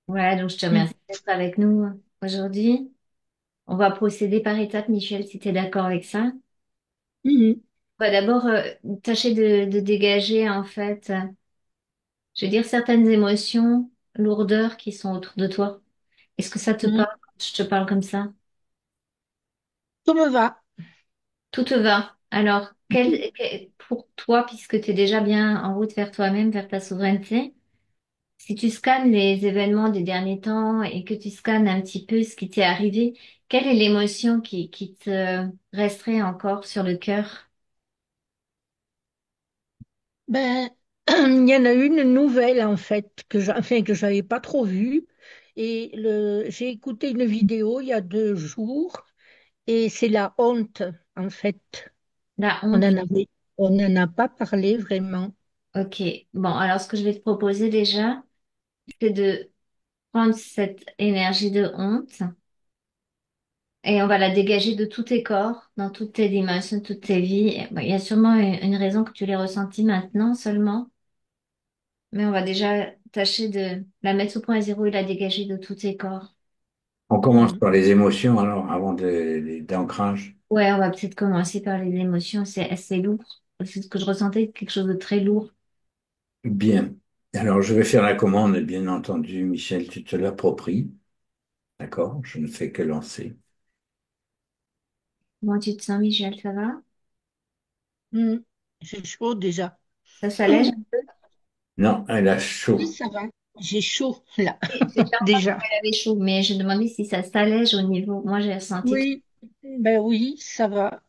Voilà, donc je te Mm. remercie d'être avec nous aujourd'hui. On va procéder par étapes, Michel, si tu es d'accord avec ça. Mhm. On va d'abord tâcher de dégager, en fait, je veux dire, certaines émotions, lourdeurs qui sont autour de toi. Est-ce que ça te Mm. parle quand je te parle comme ça? Tout me va. Tout te va. Alors, pour toi, puisque tu es déjà bien en route vers toi-même, vers ta souveraineté, si tu scannes les événements des derniers temps et que tu scannes un petit peu ce qui t'est arrivé, quelle est l'émotion qui te resterait encore sur le cœur? Ben, il y en a une nouvelle en fait que j'avais pas trop vue et j'ai écouté une vidéo il y a 2 jours et c'est la honte en fait. La On honte. en avait, on n'en a pas parlé vraiment. Ok. Bon, alors ce que je vais te proposer déjà, c'est de prendre cette énergie de honte et on va la dégager de tous tes corps, dans toutes tes dimensions, toutes tes vies. Et, bon, il y a sûrement une raison que tu l'aies ressentie maintenant seulement, mais on va déjà tâcher de la mettre au point zéro et la dégager de tous tes corps. Mm. Ok. Mm. Mm. Mm. Mm. Mm. Mm. Par les émotions alors, avant d'ancrage. Ouais, on va peut-être commencer par les émotions, c'est assez lourd. C'est ce que je ressentais, quelque chose de très lourd. Bien. Alors, je vais faire la commande, et bien entendu, Michel, tu te l'appropries. D'accord? Je ne fais que lancer. Comment tu te sens, Michel, ça va? Mm. J'ai chaud déjà. Ça s'allège un peu? Non, elle a Oui, chaud. ça va. J'ai chaud là, J'étais entendu déjà. qu'elle avait chaud, mais je demandais si ça s'allège au niveau. Moi, j'ai ressenti que Oui, ben oui, ça va.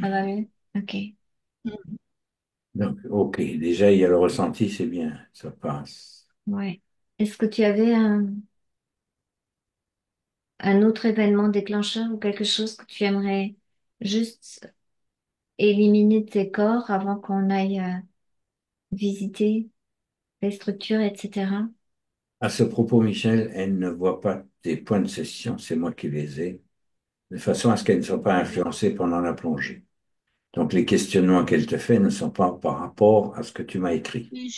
ça va mieux. Ok. Donc, ok, déjà, il y a le ressenti, c'est bien, ça passe. Ouais. Est-ce que tu avais un autre événement déclencheur ou quelque chose que tu aimerais juste éliminer de tes corps avant qu'on aille visiter les structures, etc. À ce propos, Michel, elle ne voit pas tes points de session, c'est moi qui les ai, de façon à ce qu'elles ne soient pas influencées pendant la plongée. Donc, les questionnements qu'elle te fait ne sont pas par rapport à ce que tu m'as écrit. Oui,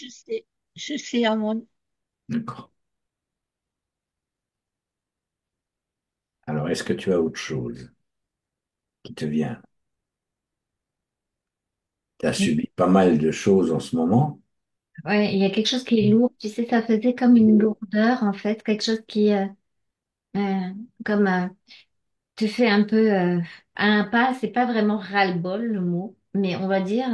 je sais, Amon. D'accord. Alors, est-ce que tu as autre chose qui te vient? Tu as subi pas mal de choses en ce moment. Ouais, il y a quelque chose qui est lourd. Tu sais, ça faisait comme une lourdeur, en fait, quelque chose qui, euh, comme, te fait un peu, un pas, c'est pas vraiment ras-le-bol le mot, mais on va dire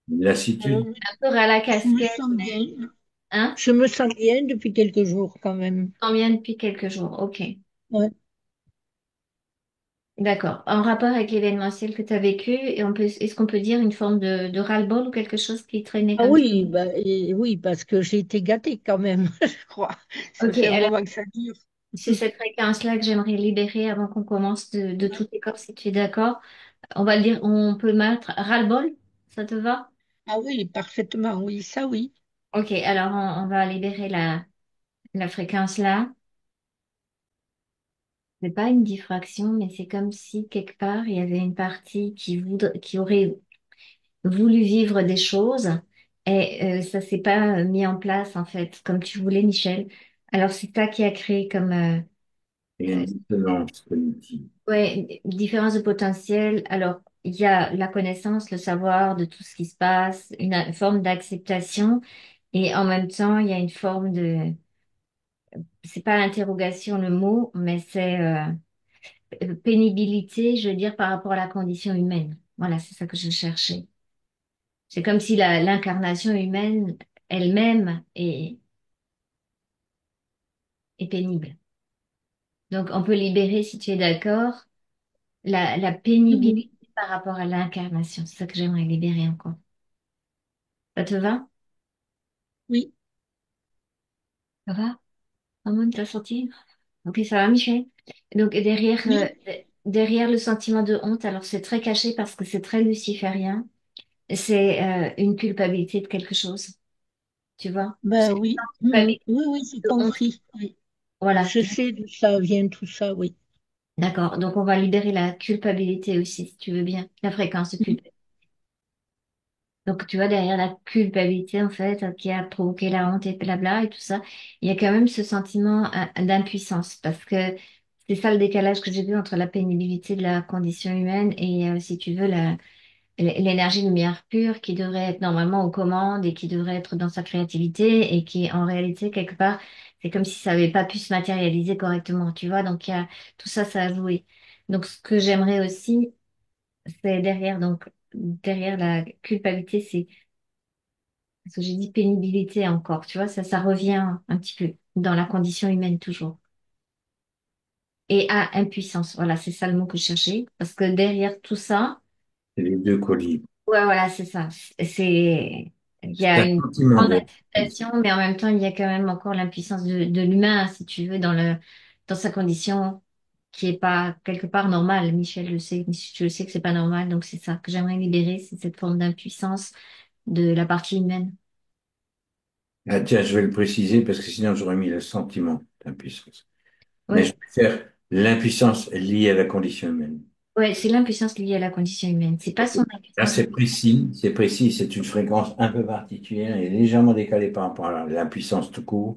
Lassitude. un peu ras la Je me casquette, sens mais, bien. hein? Je me sens bien depuis quelques jours quand même. T'en viens depuis quelques jours. Ok. Ouais. D'accord. En rapport avec l'événementiel que tu as vécu, et est-ce qu'on peut dire une forme de ras-le-bol ou quelque chose qui traînait Ah comme ça? oui, bah, oui, parce que j'ai été gâtée quand même, je crois. Ça Ok, fait un alors moment que ça dure. c'est cette fréquence-là que j'aimerais libérer avant qu'on commence de tous les corps, si tu es d'accord. On va le dire, on peut mettre ras-le-bol, ça te va? Ah oui, parfaitement, oui, ça oui. Ok, alors on va libérer la fréquence là. C'est pas une diffraction, mais c'est comme si quelque part il y avait une partie qui aurait voulu vivre des choses et ça s'est pas mis en place en fait comme tu voulais, Michel. Alors c'est ça qui a créé comme Il y a une dissonance cognitive. ouais, une différence de potentiel. Alors il y a la connaissance, le savoir de tout ce qui se passe, une forme d'acceptation et en même temps il y a une forme de c'est pas l'interrogation le mot, mais c'est pénibilité, je veux dire, par rapport à la condition humaine. Voilà, c'est ça que je cherchais. C'est comme si l'incarnation humaine elle-même est pénible. Donc, on peut libérer, si tu es d'accord, la Mhm. pénibilité par rapport à l'incarnation. C'est ça que j'aimerais libérer encore. Ça te va? Oui, Ça va? Ramon, t'as senti? Ok, ça va, Michel? Donc, oui, derrière le sentiment de honte, alors c'est très caché parce que c'est très luciférien, c'est une culpabilité de quelque chose. Tu vois? ben C'est oui. pas Mhm. Oui, oui, j'ai de honte. compris. Oui. Voilà. Je sais d'où ça vient tout ça, oui. D'accord. Donc, on va libérer la culpabilité aussi, si tu veux bien, la fréquence de culpabilité. Donc, tu vois, derrière la culpabilité, en fait, qui a provoqué la honte et blabla et tout ça, il y a quand même ce sentiment d'impuissance parce que c'est ça le décalage que j'ai vu entre la pénibilité de la condition humaine et, si tu veux, l'énergie lumière pure qui devrait être normalement aux commandes et qui devrait être dans sa créativité et qui, en réalité, quelque part, c'est comme si ça n'avait pas pu se matérialiser correctement, tu vois. Donc, il y a, tout ça, ça a joué. Donc, ce que j'aimerais aussi, c'est derrière la culpabilité, c'est parce que j'ai dit pénibilité encore, tu vois, ça revient un petit peu dans la condition humaine toujours. Et à impuissance, voilà, c'est ça le mot que je cherchais. Parce que derrière tout ça, C'est les deux colis. ouais, voilà, c'est ça. Il y C'est a un une sentiment grande d'impuissance. acceptation, mais en même temps, il y a quand même encore l'impuissance de l'humain, si tu veux, dans sa condition qui est pas quelque part normale. Michel, je sais que c'est pas normal, donc c'est ça que j'aimerais libérer, c'est cette forme d'impuissance de la partie humaine. Ah, tiens, je vais le préciser parce que sinon j'aurais mis le sentiment d'impuissance. Mais je Ouais. préfère l'impuissance liée à la condition humaine. Ouais, c'est l'impuissance liée à la condition humaine. C'est pas son Là, impuissance. c'est précis, c'est une fréquence un peu particulière et légèrement décalée par rapport à l'impuissance tout court.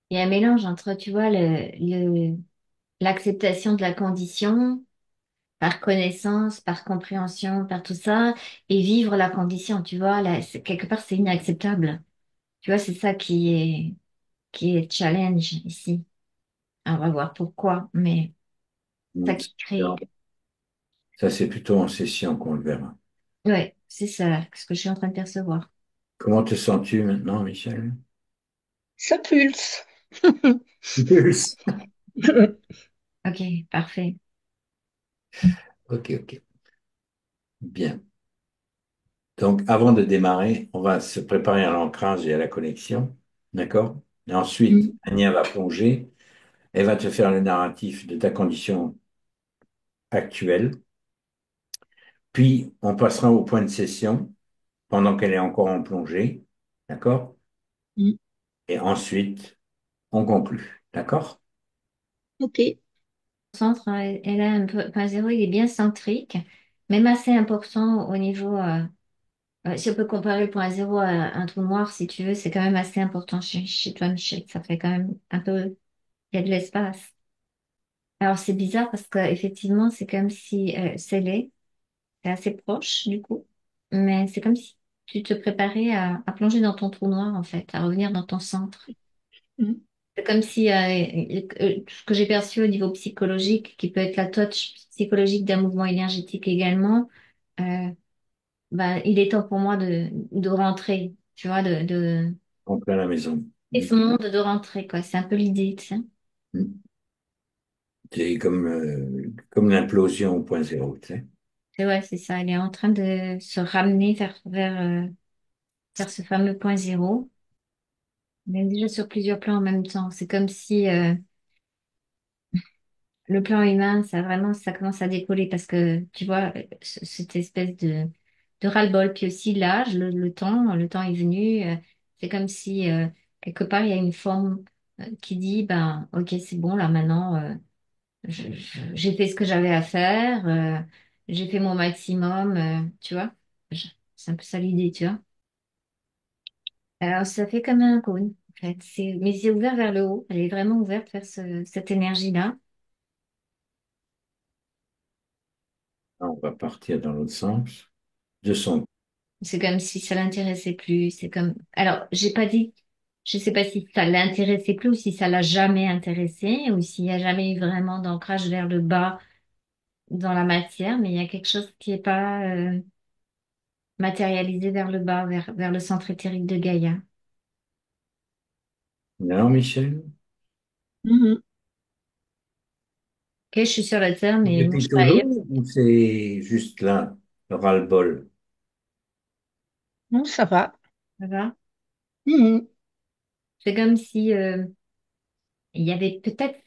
Il y a un mélange entre, tu vois, l'acceptation de la condition par connaissance, par compréhension, par tout ça, et vivre la condition, tu vois, là, quelque part, c'est inacceptable. Tu vois, c'est ça qui est challenge ici. On va voir pourquoi, mais ça Donc, qui crée. ça, c'est plutôt en session qu'on le verra. Ouais, c'est ça, ce que je suis en train de percevoir. Comment te sens-tu maintenant, Michel? Ça pulse. Pulse. Ok, parfait. Ok, ok. Bien. Donc, avant de démarrer, on va se préparer à l'ancrage et à la connexion. D'accord? Et ensuite, Mm. Ania va plonger. Elle va te faire le narratif de ta condition actuelle. Puis, on passera au point de session pendant qu'elle est encore en plongée. D'accord? Mm. Et ensuite, on conclut. D'accord? Ok. Centre, elle a un point zéro, il est bien centrique, même assez important au niveau. Si on peut comparer le point zéro à un trou noir, si tu veux, c'est quand même assez important chez toi, Michel. Ça fait quand même un peu, il y a de l'espace. Alors c'est bizarre parce qu'effectivement, c'est comme si c'est assez proche du coup, mais c'est comme si tu te préparais à plonger dans ton trou noir en fait, à revenir dans ton centre. Mm. C'est comme si ce que j'ai perçu au niveau psychologique, qui peut être la touch psychologique d'un mouvement énergétique également, euh, bah, il est temps pour moi de rentrer, tu vois, On plein la maison. et ce monde de rentrer, quoi. C'est un peu l'idée, tu sais. C'est comme l'implosion au point zéro, tu sais. Et ouais, c'est ça. Elle est en train de se ramener vers ce fameux point zéro. Mais déjà sur plusieurs plans en même temps. C'est comme si le plan humain, ça commence à décoller parce que, tu vois, cette espèce de ras-le-bol, puis aussi l'âge, le temps est venu. C'est comme si, quelque part, il y a une forme qui dit, ben, ok, c'est bon, là maintenant. J'ai fait ce que j'avais à faire, j'ai fait mon maximum, tu vois. C'est un peu ça l'idée, tu vois. Alors, ça fait comme un cône, en fait. Mais c'est ouvert vers le haut. Elle est vraiment ouverte vers cette énergie-là. On va partir dans l'autre sens. De son. C'est comme si ça l'intéressait plus. C'est comme. Alors, j'ai pas dit. Je sais pas si ça l'intéressait plus ou si ça l'a jamais intéressé ou s'il n'y a jamais eu vraiment d'ancrage vers le bas dans la matière, mais il y a quelque chose qui est pas matérialisé vers le bas, vers le centre éthérique de Gaïa. Non, Michel? Mhm. Ok, je suis sur la terre, mais C'est moi je plutôt travaille ailleurs. lourd ou c'est juste là, le ras-le-bol? Non, ça va. Ça va. Mhm. C'est comme si il y avait peut-être,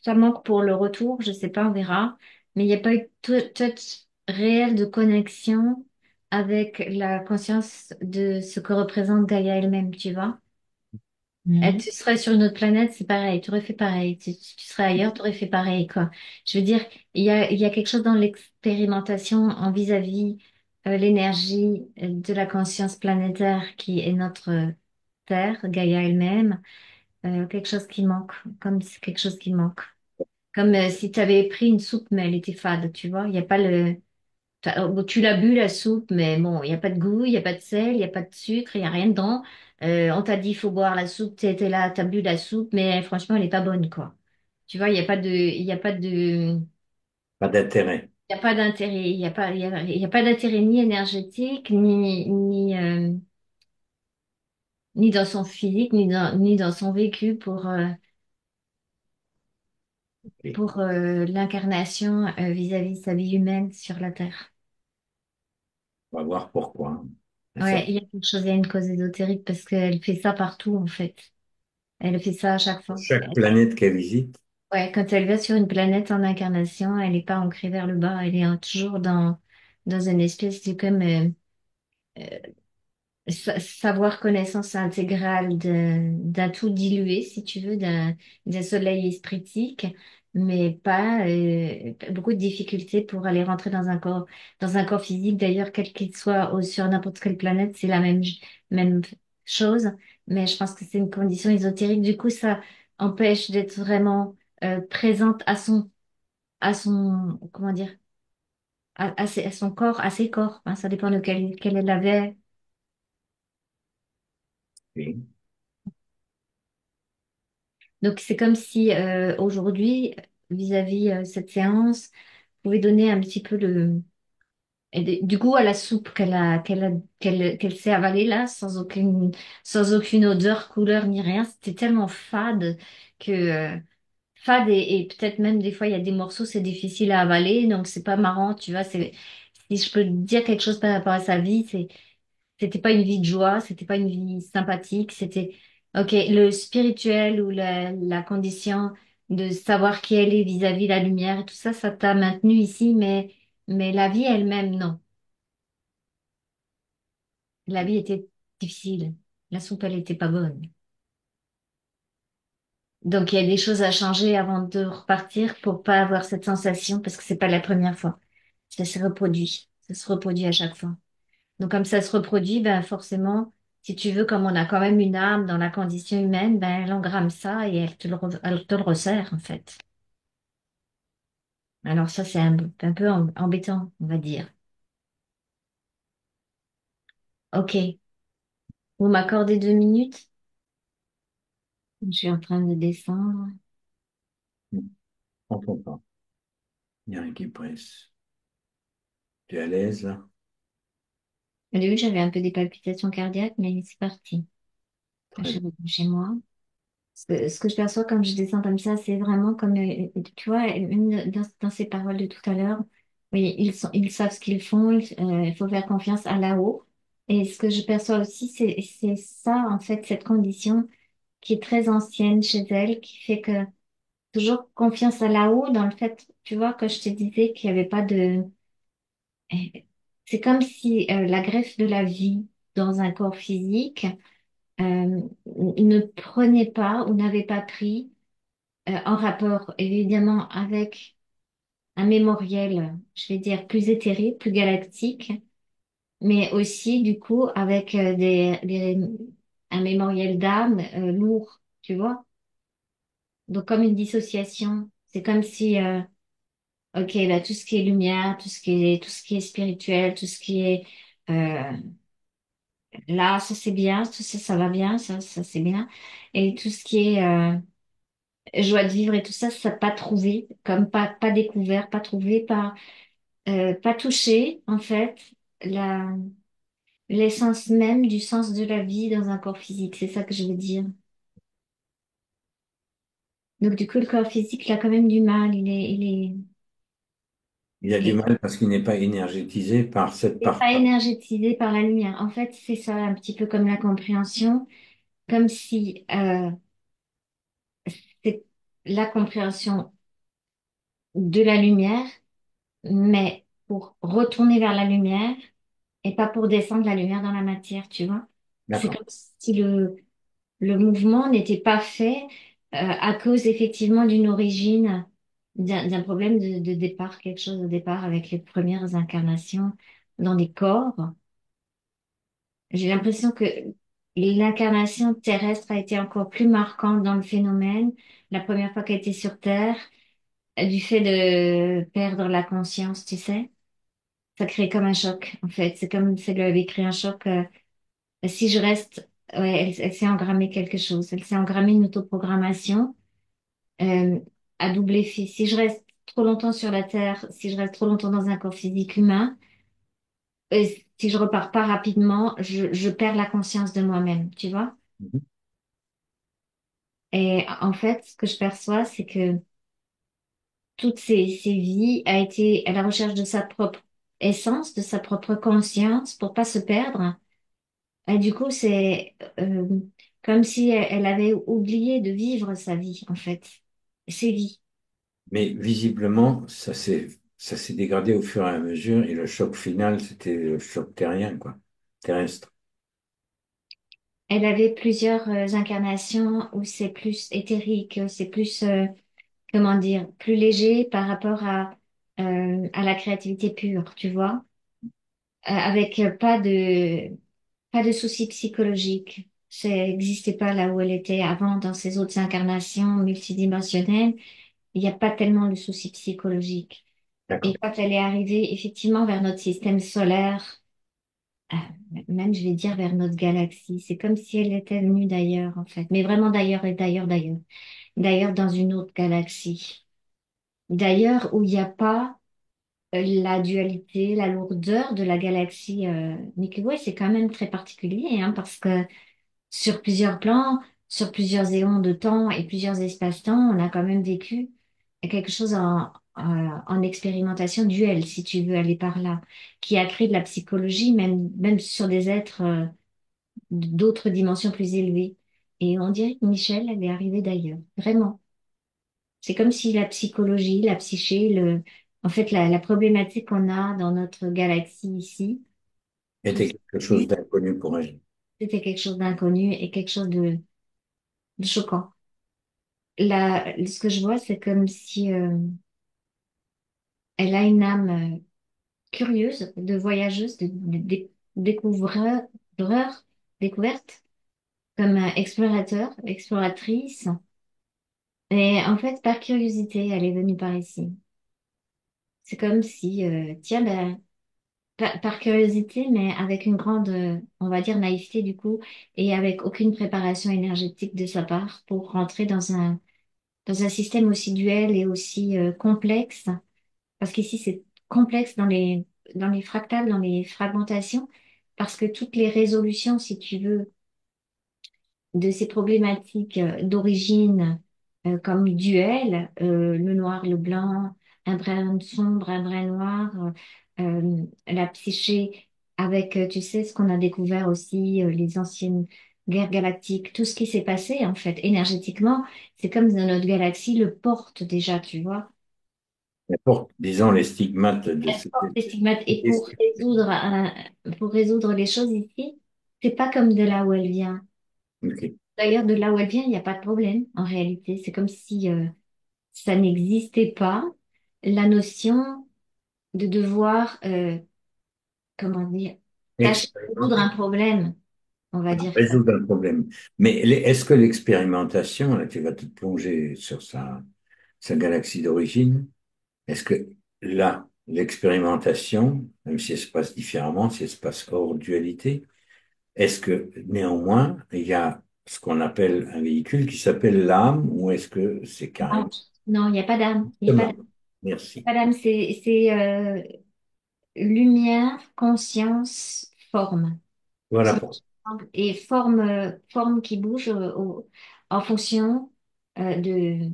ça manque pour le retour, je sais pas, on verra, mais il n'y a pas eu touch réel de connexion avec la conscience de ce que représente Gaïa elle-même, tu vois. Mhm. Tu serais sur une autre planète, c'est pareil, tu aurais fait pareil. Tu serais ailleurs, tu aurais fait pareil, quoi. Je veux dire, il y a quelque chose dans l'expérimentation en vis-à-vis l'énergie de la conscience planétaire qui est notre Terre, Gaïa elle-même, quelque chose qui manque, comme c'est quelque chose qui manque. Comme si tu avais pris une soupe, mais elle était fade, tu vois. Il n'y a pas le... Bon, tu l'as bu, la soupe, mais bon, il n'y a pas de goût, il n'y a pas de sel, il n'y a pas de sucre, il n'y a rien dedans. On t'a dit, il faut boire la soupe, tu étais là, tu as bu la soupe, mais franchement, elle n'est pas bonne, quoi. Tu vois, il n'y a pas de... Il y a pas de... Pas d'intérêt. Il y a pas d'intérêt, il y a pas d'intérêt ni énergétique, ni dans son physique, ni dans son vécu Ok. pour l'incarnation vis-à-vis de sa vie humaine sur la Terre. On va voir pourquoi. Mais ça, Ouais, il y a quelque chose, il y a une cause ésotérique parce qu'elle fait ça partout, en fait. Elle fait ça à chaque fois. chaque planète qu'elle visite, Ouais, quand elle va sur une planète en incarnation, elle n'est pas ancrée vers le bas, elle est toujours dans une espèce de comme savoir connaissance intégrale d'un tout dilué, si tu veux, d'un soleil espritique, mais pas beaucoup de difficultés pour aller rentrer dans un corps physique. D'ailleurs, quel qu'il soit sur n'importe quelle planète, c'est la même chose. Mais je pense que c'est une condition ésotérique. Du coup, ça empêche d'être vraiment présente à son, comment dire, à son corps, à ses corps. Hein, ça dépend de quelle elle avait. oui, Donc, c'est comme si aujourd'hui, vis-à-vis cette séance, vous pouvez donner un petit peu du goût à la soupe qu'elle s'est avalée là, sans aucune odeur, couleur ni rien. C'était tellement fade que fade et peut-être même des fois il y a des morceaux c'est difficile à avaler, donc c'est pas marrant, tu vois. Si je peux te dire quelque chose par rapport à sa vie, c'était pas une vie de joie, c'était pas une vie sympathique, c'était, ok, le spirituel ou la condition de savoir qui elle est vis-à-vis la lumière et tout ça, ça t'a maintenu ici, mais la vie elle-même, non. La vie était difficile. La soupe, elle était pas bonne. Donc, il y a des choses à changer avant de repartir pour pas avoir cette sensation parce que c'est pas la première fois. Ça se reproduit. Ça se reproduit à chaque fois. Donc, comme ça se reproduit, ben forcément, si tu veux, comme on a quand même une âme dans la condition humaine, ben elle engramme ça et elle te le resserre, en fait. Alors ça, c'est un peu embêtant, on va dire. Ok, vous m'accordez 2 minutes? Je suis en train de descendre. on comprend. Il n'y a rien qui presse. Tu es à l'aise là? Au début, j'avais un peu des palpitations cardiaques, mais c'est parti. Je Très suis bien. revenue chez moi. Ce que je perçois quand je descends comme ça, c'est vraiment comme, tu vois, une, dans ces paroles de tout à l'heure, oui, ils savent ce qu'ils font, il faut faire confiance à là-haut. Et ce que je perçois aussi, c'est ça, en fait, cette condition qui est très ancienne chez elle, qui fait que toujours confiance à là-haut, dans le fait, tu vois, que je te disais qu'il n'y avait pas de... euh, C'est comme si la greffe de la vie dans un corps physique ne prenait pas ou n'avait pas pris en rapport évidemment avec un mémoriel, je vais dire, plus éthéré, plus galactique, mais aussi du coup avec un mémoriel d'âme lourd, tu vois? Donc comme une dissociation. C'est comme si, ok, bah, tout ce qui est lumière, tout ce qui est spirituel, tout ce qui est là, ça c'est bien, tout ça, ça va bien, ça c'est bien. Et tout ce qui est joie de vivre et tout ça, ça pas trouvé, comme pas découvert, pas trouvé, pas touché, en fait, la, l'essence même du sens de la vie dans un corps physique. C'est ça que je veux dire. Donc, du coup, le corps physique, il a quand même du mal. Il a du Il mal parce qu'il n'est pas énergétisé par cette est pas part-là. énergétisé par la lumière. En fait, c'est ça, un petit peu comme la compréhension, comme si c'est la compréhension de la lumière, mais pour retourner vers la lumière et pas pour descendre la lumière dans la matière, tu vois. C'est D'accord. comme si le mouvement n'était pas fait à cause effectivement d'une origine, d'un problème de départ, quelque chose de départ avec les premières incarnations dans des corps. J'ai l'impression que l'incarnation terrestre a été encore plus marquante dans le phénomène, la première fois qu'elle était sur Terre, du fait de perdre la conscience, tu sais. Ça crée comme un choc, en fait. C'est comme si elle avait créé un choc. Si je reste, ouais, elle s'est engrammée quelque chose. Elle s'est engrammée une autoprogrammation euh, à double effet. Si je reste trop longtemps sur la Terre, si je reste trop longtemps dans un corps physique humain, si je repars pas rapidement, je perds la conscience de moi-même, tu vois? Mhm. Et en fait, ce que je perçois, c'est que toutes ces vies a été à la recherche de sa propre essence, de sa propre conscience pour pas se perdre. Et du coup, c'est comme si elle avait oublié de vivre sa vie, en fait, ses vies. Mais visiblement, ça s'est dégradé au fur et à mesure et le choc final, c'était le choc terrien, quoi, terrestre. Elle avait plusieurs incarnations où c'est plus éthérique, c'est plus, comment dire, plus léger par rapport à la créativité pure, tu vois, avec pas de soucis psychologiques. Ça n'existait pas là où elle était avant dans ses autres incarnations multidimensionnelles. Il n'y a pas tellement de soucis psychologiques. Et D'accord. quand elle est arrivée effectivement vers notre système solaire, euh, même je vais dire vers notre galaxie, c'est comme si elle était venue d'ailleurs en fait, mais vraiment d'ailleurs et d'ailleurs, d'ailleurs, d'ailleurs dans une autre galaxie, d'ailleurs où il n'y a pas la dualité, la lourdeur de la galaxie Milky Way, c'est quand même très particulier hein, parce que sur plusieurs plans, sur plusieurs éons de temps et plusieurs espaces-temps, on a quand même vécu quelque chose en expérimentation duelle, si tu veux aller par là, qui a créé de la psychologie, même sur des êtres d'autres dimensions plus élevées. Et on dirait que Michel, elle est arrivée d'ailleurs, vraiment. C'est comme si la psychologie, la psyché, en fait, la problématique qu'on a dans notre galaxie ici, tout Était ça, quelque chose d'inconnu pour elle. c'était quelque chose d'inconnu et quelque chose de choquant. Ce que je vois, c'est comme si elle a une âme curieuse, de voyageuse, de découvreur, découverte, comme un explorateur, exploratrice. Et en fait, par curiosité, elle est venue par ici. C'est comme si, tiens, ben, par curiosité, mais avec une grande, on va dire, naïveté du coup, et avec aucune préparation énergétique de sa part pour rentrer dans un système aussi duel et aussi complexe. Parce qu'ici, c'est complexe dans les fractales, dans les fragmentations, parce que toutes les résolutions, si tu veux, de ces problématiques d'origine comme duel, le noir, le blanc, un brin sombre, un brin noir, la psyché, avec, tu sais, ce qu'on a découvert aussi, les anciennes guerres galactiques, tout ce qui s'est passé, en fait, énergétiquement, c'est comme dans notre galaxie le porte déjà, tu vois. N'importe, disons, les stigmates de Elle cette... porte des stigmates. Et pour résoudre les choses ici, c'est pas comme de là où elle vient. Ok. D'ailleurs, de là où elle vient, il n'y a pas de problème, en réalité. C'est comme si ça n'existait pas. La notion de devoir, comment dire, tâcher de résoudre un Expérimenter. problème, on va dire ça. Résoudre un problème. Mais est-ce que l'expérimentation, là, tu vas te plonger sur sa galaxie d'origine, est-ce que là, l'expérimentation, même si elle se passe différemment, si elle se passe hors dualité, est-ce que néanmoins, il y a ce qu'on appelle un véhicule qui s'appelle l'âme, ou est-ce que c'est Non, carrément... non, il n'y a pas d'âme. Il n'y a pas Justement. d'âme. Il y Merci. a pas d'âme, c'est lumière, conscience, forme. Voilà Son pour... Et forme qui bouge en fonction de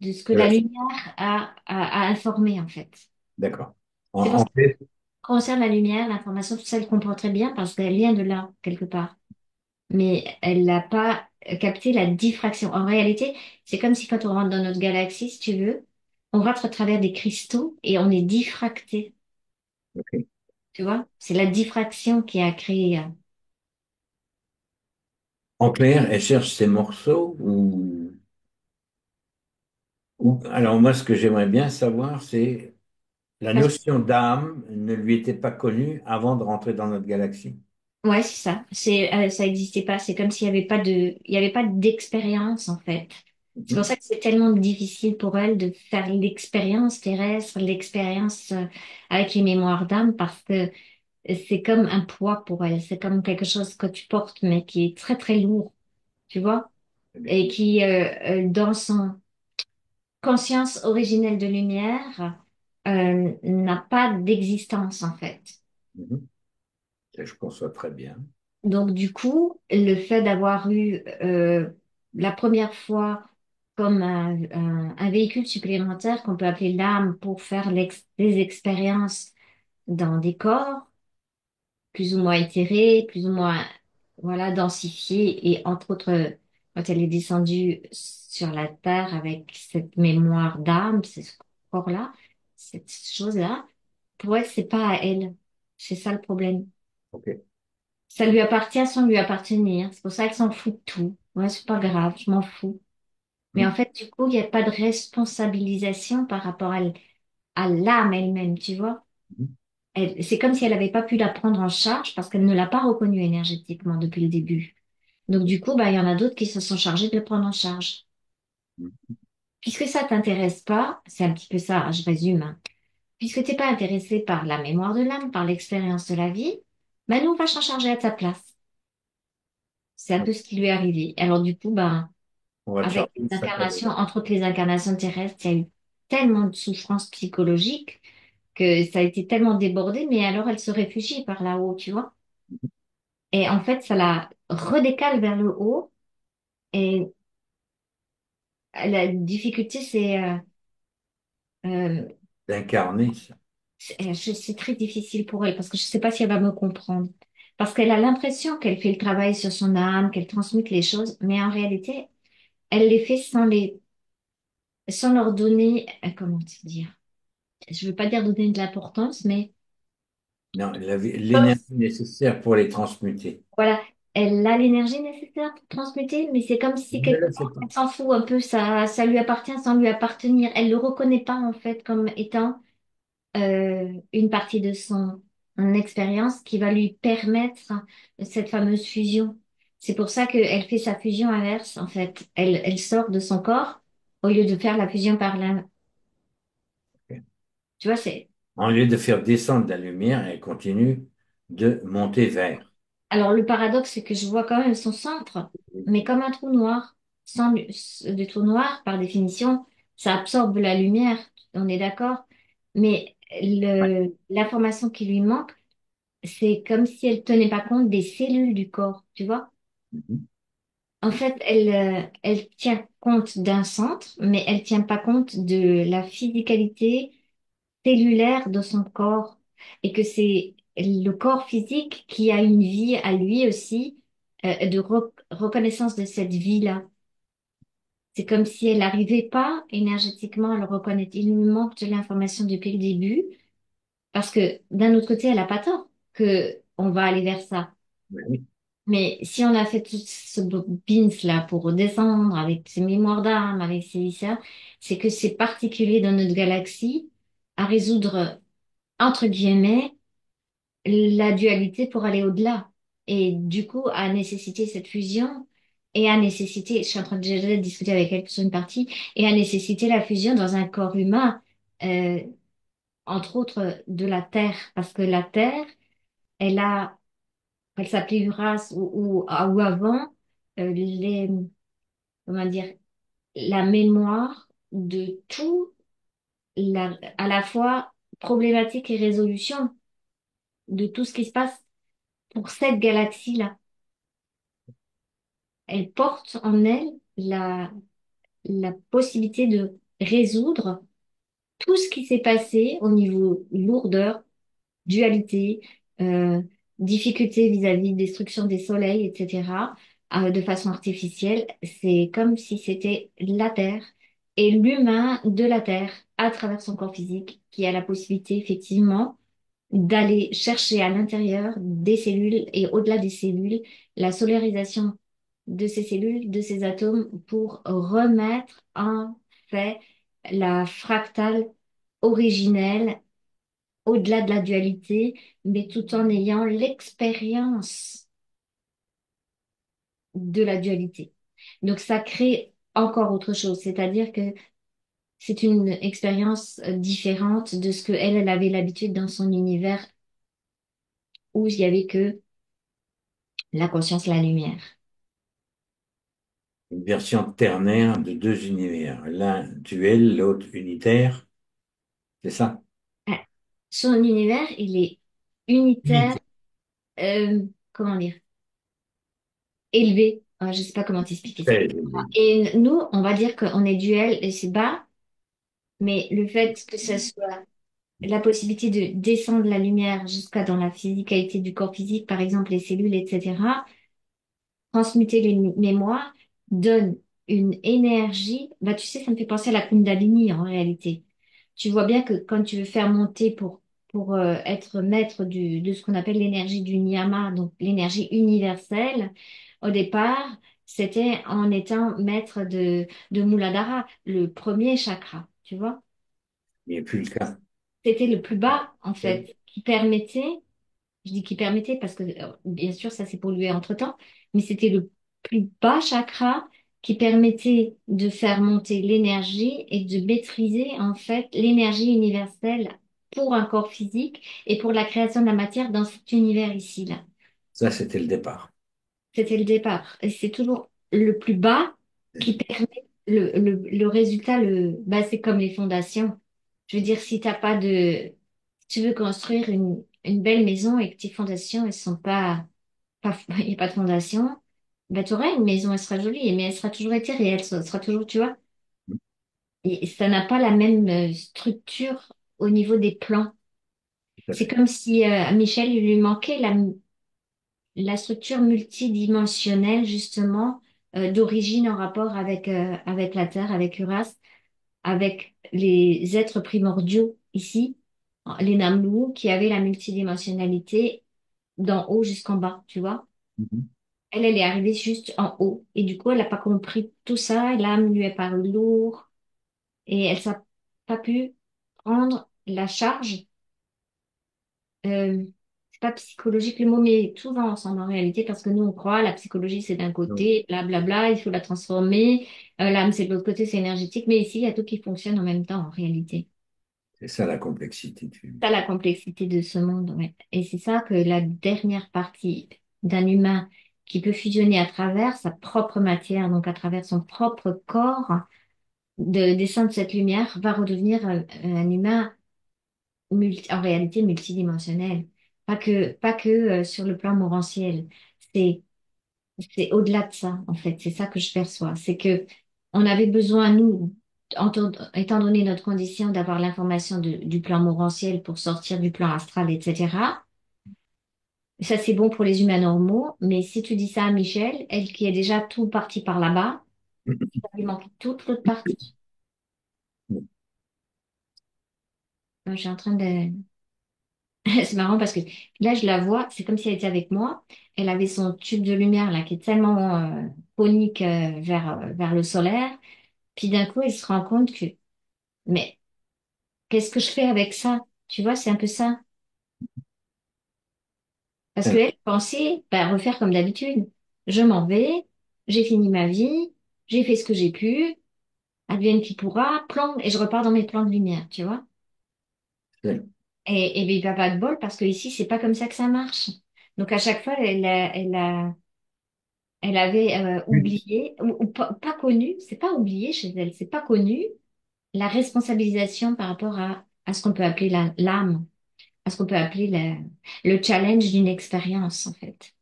ce que la Voilà. lumière a informé, en fait. D'accord. C'est pour En ça fait, que concerne la lumière, l'information, tout ça, elle comprend très bien parce qu'elle vient de là, quelque part. Mais elle n'a pas capté la diffraction. En réalité, c'est comme si quand on rentre dans notre galaxie, si tu veux, on rentre à travers des cristaux et on est diffracté. ok. Tu vois? C'est la diffraction qui a créé. En clair, elle cherche ses morceaux alors moi, ce que j'aimerais bien savoir, c'est la Parce notion d'âme ne lui était pas connue avant de rentrer dans notre galaxie. ouais, c'est ça. Ça existait pas. C'est comme s'il y avait pas il y avait pas d'expérience, en fait. C'est pour Mhm. ça que c'est tellement difficile pour elle de faire l'expérience terrestre, l'expérience avec les mémoires d'âme, parce que c'est comme un poids pour elle. C'est comme quelque chose que tu portes, mais qui est très, très lourd, tu vois, Très bien. et qui, dans son conscience originelle de lumière, n'a pas d'existence, en fait. Mhm. Ça, je conçois très bien. Donc, du coup, le fait d'avoir eu la première fois comme un véhicule supplémentaire qu'on peut appeler l'âme pour faire des expériences dans des corps plus ou moins éthérés, plus ou moins voilà, densifiés, et entre autres, quand elle est descendue sur la terre avec cette mémoire d'âme, ce corps-là, cette chose-là, pour elle, c'est pas à elle. C'est ça le problème. OK. Ça lui appartient sans lui appartenir. C'est pour ça qu'elle s'en fout de tout. Ouais, c'est pas grave, je m'en fous. Mais en Mhm. fait, du coup, il n'y a pas de responsabilisation par rapport à l'âme elle-même, tu vois. Mhm. C'est comme si elle n'avait pas pu la prendre en charge parce qu'elle ne l'a pas reconnue énergétiquement depuis le début. Donc, du coup, bah, il y en a d'autres qui se sont chargés de le prendre en charge. Mhm. Puisque ça t'intéresse pas, c'est un petit peu ça, je résume, hein. Puisque t'es pas intéressé par la mémoire de l'âme, par l'expérience de la vie, bah, nous, on va s'en charger à ta place. C'est un peu ce qui lui est arrivé. Alors, du coup, bah, On va te avec charger les de sac à dos. incarnations, entre autres les incarnations terrestres, il y a eu tellement de souffrances psychologiques que ça a été tellement débordé, mais alors elle se réfugie par là-haut, tu vois. Et en fait, ça la redécale vers le haut. Et la difficulté, euh, D'incarner ça. c'est très difficile pour elle parce que je sais pas si elle va me comprendre. Parce qu'elle a l'impression qu'elle fait le travail sur son âme, qu'elle transmute les choses, mais en réalité, elle les fait sans leur donner, comment te dire? Je veux pas dire donner de l'importance, mais Non, comme l'énergie nécessaire pour les transmuter. voilà, elle a l'énergie nécessaire pour transmuter, mais c'est comme si Je ne quelque le part, sais pas. elle s'en fout un peu, ça lui appartient sans lui appartenir. Elle le reconnaît pas en fait comme étant une partie de son expérience qui va lui permettre cette fameuse fusion. C'est pour ça qu'elle fait sa fusion inverse en fait. Elle sort de son corps au lieu de faire la fusion par là. OK. Tu vois, c'est En lieu de faire descendre la lumière, elle continue de monter vers. alors, le paradoxe, c'est que je vois quand même son centre, mais comme un trou noir. Le trou noir, par définition, ça absorbe la lumière, on est d'accord, mais l'information qui lui manque, c'est comme si elle tenait pas compte des cellules du corps, tu vois. Mhm. En fait, elle tient compte d'un centre, mais elle tient pas compte de la physicalité cellulaire de son corps et que c'est le corps physique qui a une vie à lui aussi, de reconnaissance de cette vie-là. C'est comme si elle n'arrivait pas énergétiquement à le reconnaître. Il lui manque de l'information depuis le début parce que d'un autre côté, elle n'a pas tort que on va aller vers ça. Oui. Mais si on a fait tout ce bins-là pour descendre avec ses mémoires d'âme, avec ses ça, c'est que c'est particulier dans notre galaxie à résoudre, entre guillemets, la dualité pour aller au-delà. Et du coup, à nécessiter cette fusion et à nécessiter, je suis en train de déjà discuter avec elle sur une partie, et à nécessiter la fusion dans un corps humain, euh, entre autres de la Terre, parce que la Terre, elle a, elle s'appelait Uras ou avant, comment dire, la mémoire de tout, à la fois problématique et résolution de tout ce qui se passe pour cette galaxie-là. Elle porte en elle la possibilité de résoudre tout ce qui s'est passé au niveau lourdeur, dualité, euh, difficulté vis-à-vis destruction des soleils, etc., de façon artificielle. C'est comme si c'était la Terre et l'humain de la Terre à travers son corps physique qui a la possibilité effectivement d'aller chercher à l'intérieur des cellules et au-delà des cellules la solarisation. de ces cellules, de ces atomes pour remettre en fait la fractale originelle au-delà de la dualité, mais tout en ayant l'expérience de la dualité. Donc ça crée encore autre chose, c'est-à-dire que c'est une expérience différente de ce que elle avait l'habitude dans son univers où il y avait que la conscience, la lumière. Une version ternaire de deux univers. L'un duel, l'autre unitaire. C'est ça? Ah, son univers, il est unitaire, Unité. comment dire, élevé. Je sais pas comment t'expliquer ça. Très élevé. Et nous, on va dire qu'on est duel et c'est bas, mais le fait que ce soit la possibilité de descendre la lumière jusqu'à dans la physicalité du corps physique, par exemple les cellules, etc., transmuter les mémoires donne une énergie. Bah, tu sais, ça me fait penser à la Kundalini en réalité. Tu vois bien que quand tu veux faire monter pour être maître de ce qu'on appelle l'énergie du Niyama, donc l'énergie universelle, au départ, c'était en étant maître de Muladhara, le premier chakra, tu vois. Il n'est plus le cas. C'était le plus bas, en fait, qui permettait, je dis qui permettait parce que, bien sûr, ça s'est pollué entre-temps, mais c'était le plus bas chakra qui permettait de faire monter l'énergie et de maîtriser, en fait, l'énergie universelle pour un corps physique et pour la création de la matière dans cet univers ici, là. Ça, c'était le départ. C'était le départ. Et c'est toujours le plus bas qui permet le résultat, bah, c'est comme les fondations. Je veux dire, si t'as pas de, si tu veux construire une belle maison et que tes fondations, elles sont il n'y a pas de fondation, bah, tu auras une maison, elle sera jolie, mais elle sera toujours éthérée, elle sera toujours, tu vois. Et ça n'a pas la même structure au niveau des plans. Tout à C'est fait. comme si à Michel, il lui manquait la structure multidimensionnelle, justement, d'origine en rapport avec la Terre, avec Uras, avec les êtres primordiaux ici, les Namlou, qui avaient la multidimensionnalité d'en haut jusqu'en bas, tu vois. Mhm. Elle est arrivée juste en haut. Et du coup, elle n'a pas compris tout ça. L'âme lui est paru lourd et elle n'a pas pu prendre la charge. C'est pas psychologique le mot, mais tout va ensemble en réalité parce que nous, on croit la psychologie, c'est d'un Donc, côté, blablabla, il faut la transformer. L'âme, c'est de l'autre côté, c'est énergétique. Mais ici, il y a tout qui fonctionne en même temps en réalité. c'est ça la complexité Ça, la complexité de ce monde, ouais. Et c'est ça que la dernière partie d'un humain qui peut fusionner à travers sa propre matière, donc à travers son propre corps, de descendre cette lumière, va redevenir un humain en réalité multidimensionnel. Pas que sur le plan morantiel. C'est, c'est au-delà de ça, en fait. C'est ça que je perçois. C'est que on avait besoin, nous, étant donné notre condition, d'avoir l'information du plan morantiel pour sortir du plan astral, etc. Ça, c'est bon pour les humains normaux, mais si tu dis ça à Michel, elle qui est déjà tout partie par là-bas, ça lui manque toute l'autre partie. Je suis en train de... C'est marrant parce que là, je la vois, c'est comme si elle était avec moi. Elle avait son tube de lumière là qui est tellement conique vers le solaire. Puis d'un coup, elle se rend compte que, mais qu'est-ce que je fais avec ça? Tu vois, c'est un peu ça. Parce qu'elle pensait bah, refaire comme d'habitude. Je m'en vais, j'ai fini ma vie, j'ai fait ce que j'ai pu. Advienne qui pourra, plan, et je repars dans mes plans de lumière, tu vois. Et ben, il va pas de bol parce que ici, c'est pas comme ça que ça marche. Donc, à chaque fois, elle avait oublié, ou pas connu, c'est pas oublié chez elle, c'est pas connu la responsabilisation par rapport à ce qu'on peut appeler l'âme, à ce qu'on peut appeler le challenge d'une expérience, en fait.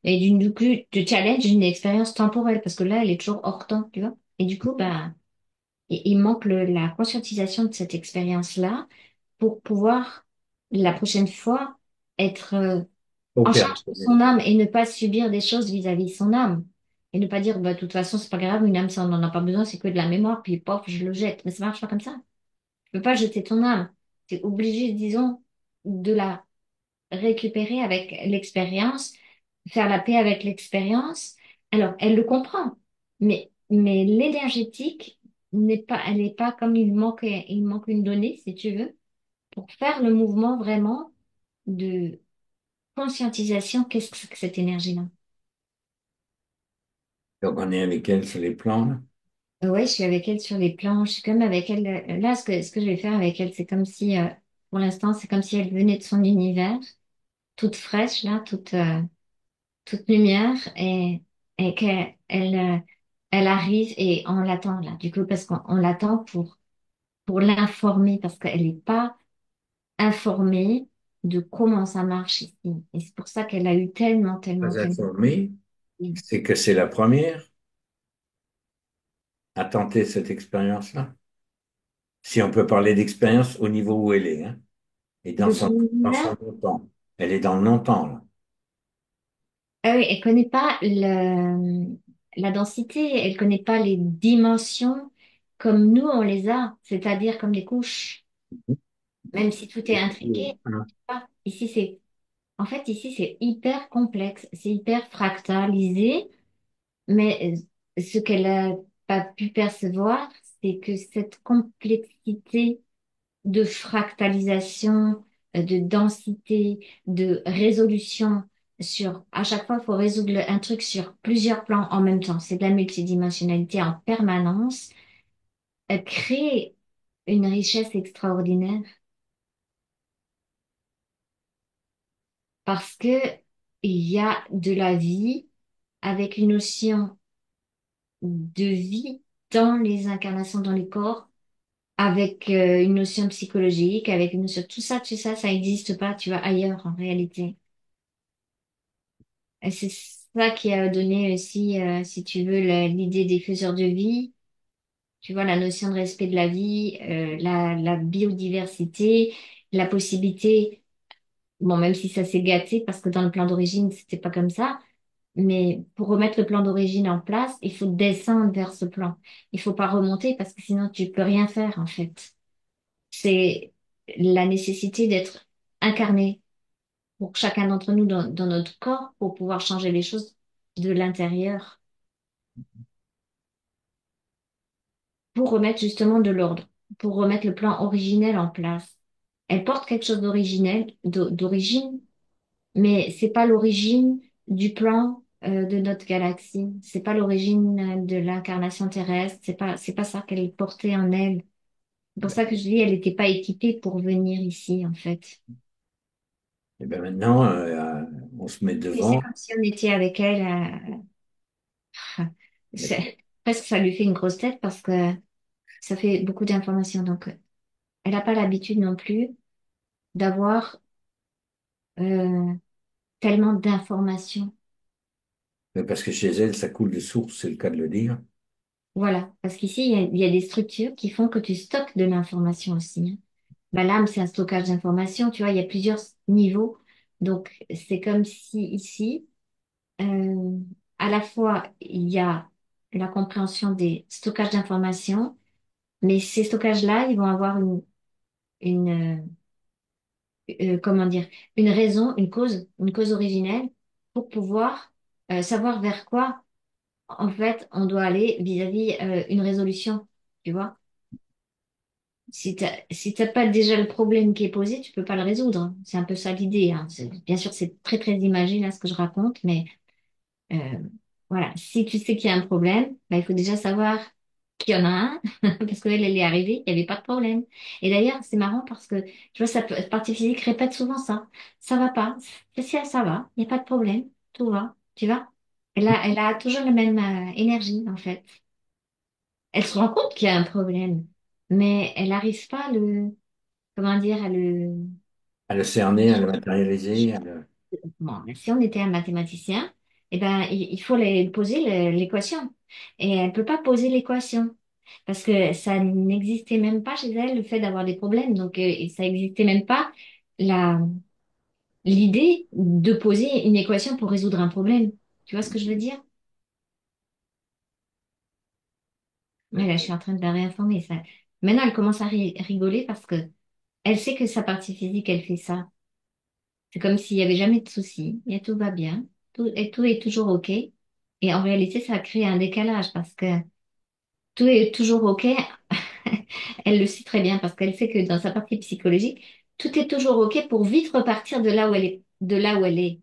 Et du coup, du challenge d'une expérience temporelle, parce que là, elle est toujours hors temps, tu vois. Et du coup, bah, il manque la conscientisation de cette expérience-là pour pouvoir, la prochaine fois, être en charge de opérationnel. son âme et ne pas subir des choses vis-à-vis de son âme. Et ne pas dire, bah, de toute façon, c'est pas grave, une âme, ça, on n'en a pas besoin, c'est que de la mémoire, puis pof, je le jette. Mais ça marche pas comme ça. Tu peux pas jeter ton âme. Tu es obligé, disons, de la récupérer avec l'expérience, faire la paix avec l'expérience Alors, elle le comprend, mais l'énergétique elle n'est pas comme il manque une donnée, si tu veux, pour faire le mouvement vraiment de conscientisation. Qu'est-ce que c'est que cette énergie-là? Donc on est avec elle sur les plans, là. Ouais, je suis avec elle sur les plans, je suis comme avec elle. Là, ce que je vais faire avec elle, c'est comme si, pour l'instant, c'est comme si elle venait de son univers, toute fraîche, là, toute lumière, et elle arrive et on l'attend, là, du coup, parce qu'on l'attend pour l'informer, parce qu'elle n'est pas informée de comment ça marche ici. Et c'est pour ça qu'elle a eu Pas tellement. informé, c'est que c'est la première à tenter cette expérience-là. Si on peut parler d'expérience au niveau où elle est, hein, et De son dans univers. son longtemps. Elle est dans le longtemps, là. Ah oui, elle connaît pas la densité, elle connaît pas les dimensions comme nous on les a, c'est-à-dire comme les couches. Même si tout est intriqué, ici en fait ici c'est hyper complexe, c'est hyper fractalisé, mais ce qu'elle a pas pu percevoir, c'est que cette complexité de fractalisation, de densité, de résolution à chaque fois, il faut résoudre un truc sur plusieurs plans en même temps. C'est de la multidimensionnalité en permanence. Elle crée une richesse extraordinaire parce que il y a de la vie avec une notion de vie dans les incarnations, dans les corps, avec une notion psychologique, avec une notion, tout ça, ça n'existe pas, tu vois, ailleurs en réalité. Et c'est ça qui a donné aussi, si tu veux, l'idée des faiseurs de vie. Tu vois, la notion de respect de la vie, la biodiversité, la possibilité, bon, même si ça s'est gâté, parce que dans le plan d'origine, c'était pas comme ça, mais pour remettre le plan d'origine en place, il faut descendre vers ce plan. Il faut pas remonter parce que sinon tu peux rien faire, en fait. C'est la nécessité d'être incarné pour chacun d'entre nous dans notre corps pour pouvoir changer les choses de l'intérieur, pour remettre justement de l'ordre, pour remettre le plan originel en place. Elle porte quelque chose d'originel, d'origine, mais c'est pas l'origine du plan de notre galaxie. C'est pas l'origine de l'incarnation terrestre. C'est pas ça qu'elle portait en elle. C'est pour ça que je dis, elle n'était pas équipée pour venir ici, en fait. Et bien maintenant, on se met Et c'est devant. comme si on était avec elle. Presque ça lui fait une grosse tête parce que ça fait beaucoup d'informations. Donc, elle n'a pas l'habitude non plus d'avoir euh, tellement d'informations. Mais parce que chez elle, ça coule de source, c'est le cas de le dire. Voilà. Parce qu'ici, il y a des structures qui font que tu stockes de l'information aussi, hein. Bah, l'âme, c'est un stockage d'informations. Tu vois, il y a plusieurs niveaux. Donc, c'est comme si ici, euh, à la fois, il y a la compréhension des stockages d'informations, mais ces stockages-là, ils vont avoir une comment dire, une raison, une cause originelle pour pouvoir savoir vers quoi, en fait, on doit aller vis-à-vis une résolution, tu vois. Si t'as pas déjà le problème qui est posé, tu peux pas le résoudre, hein. C'est un peu ça l'idée, hein. Bien sûr, c'est très imagé là ce que je raconte, mais euh, voilà. Si tu sais qu'il y a un problème, bah, il faut déjà savoir qu'il y en a un, parce qu'elle, elle est arrivée, il n'y avait pas de problème. Et d'ailleurs, c'est marrant parce que, tu vois, cette partie physique répète souvent ça. Ça va pas. Ça va, il n'y a pas de problème. Tout va, tu vois. Elle a toujours la même énergie, en fait. Elle se rend compte qu'il y a un problème, mais elle n'arrive pas à comment dire, à le. À le cerner, à le matérialiser, Bon, si on était un mathématicien, eh ben, il faut poser l'équation. Et elle peut pas poser l'équation. Parce que ça n'existait même pas chez elle, le fait d'avoir des problèmes. Donc, et ça n'existait même pas la, l'idée de poser une équation pour résoudre un problème. Tu vois ce que je veux dire? Mais là, je suis en train de la réinformer. Ça. Maintenant, elle commence à rigoler parce que elle sait que sa partie physique, elle fait ça. C'est comme s'il y avait jamais de souci. Et tout va bien. Tout est toujours OK. Et en réalité, ça crée un décalage parce que tout est toujours OK. Elle le sait très bien parce qu'elle sait que dans sa partie psychologique, tout est toujours OK pour vite repartir de là où elle est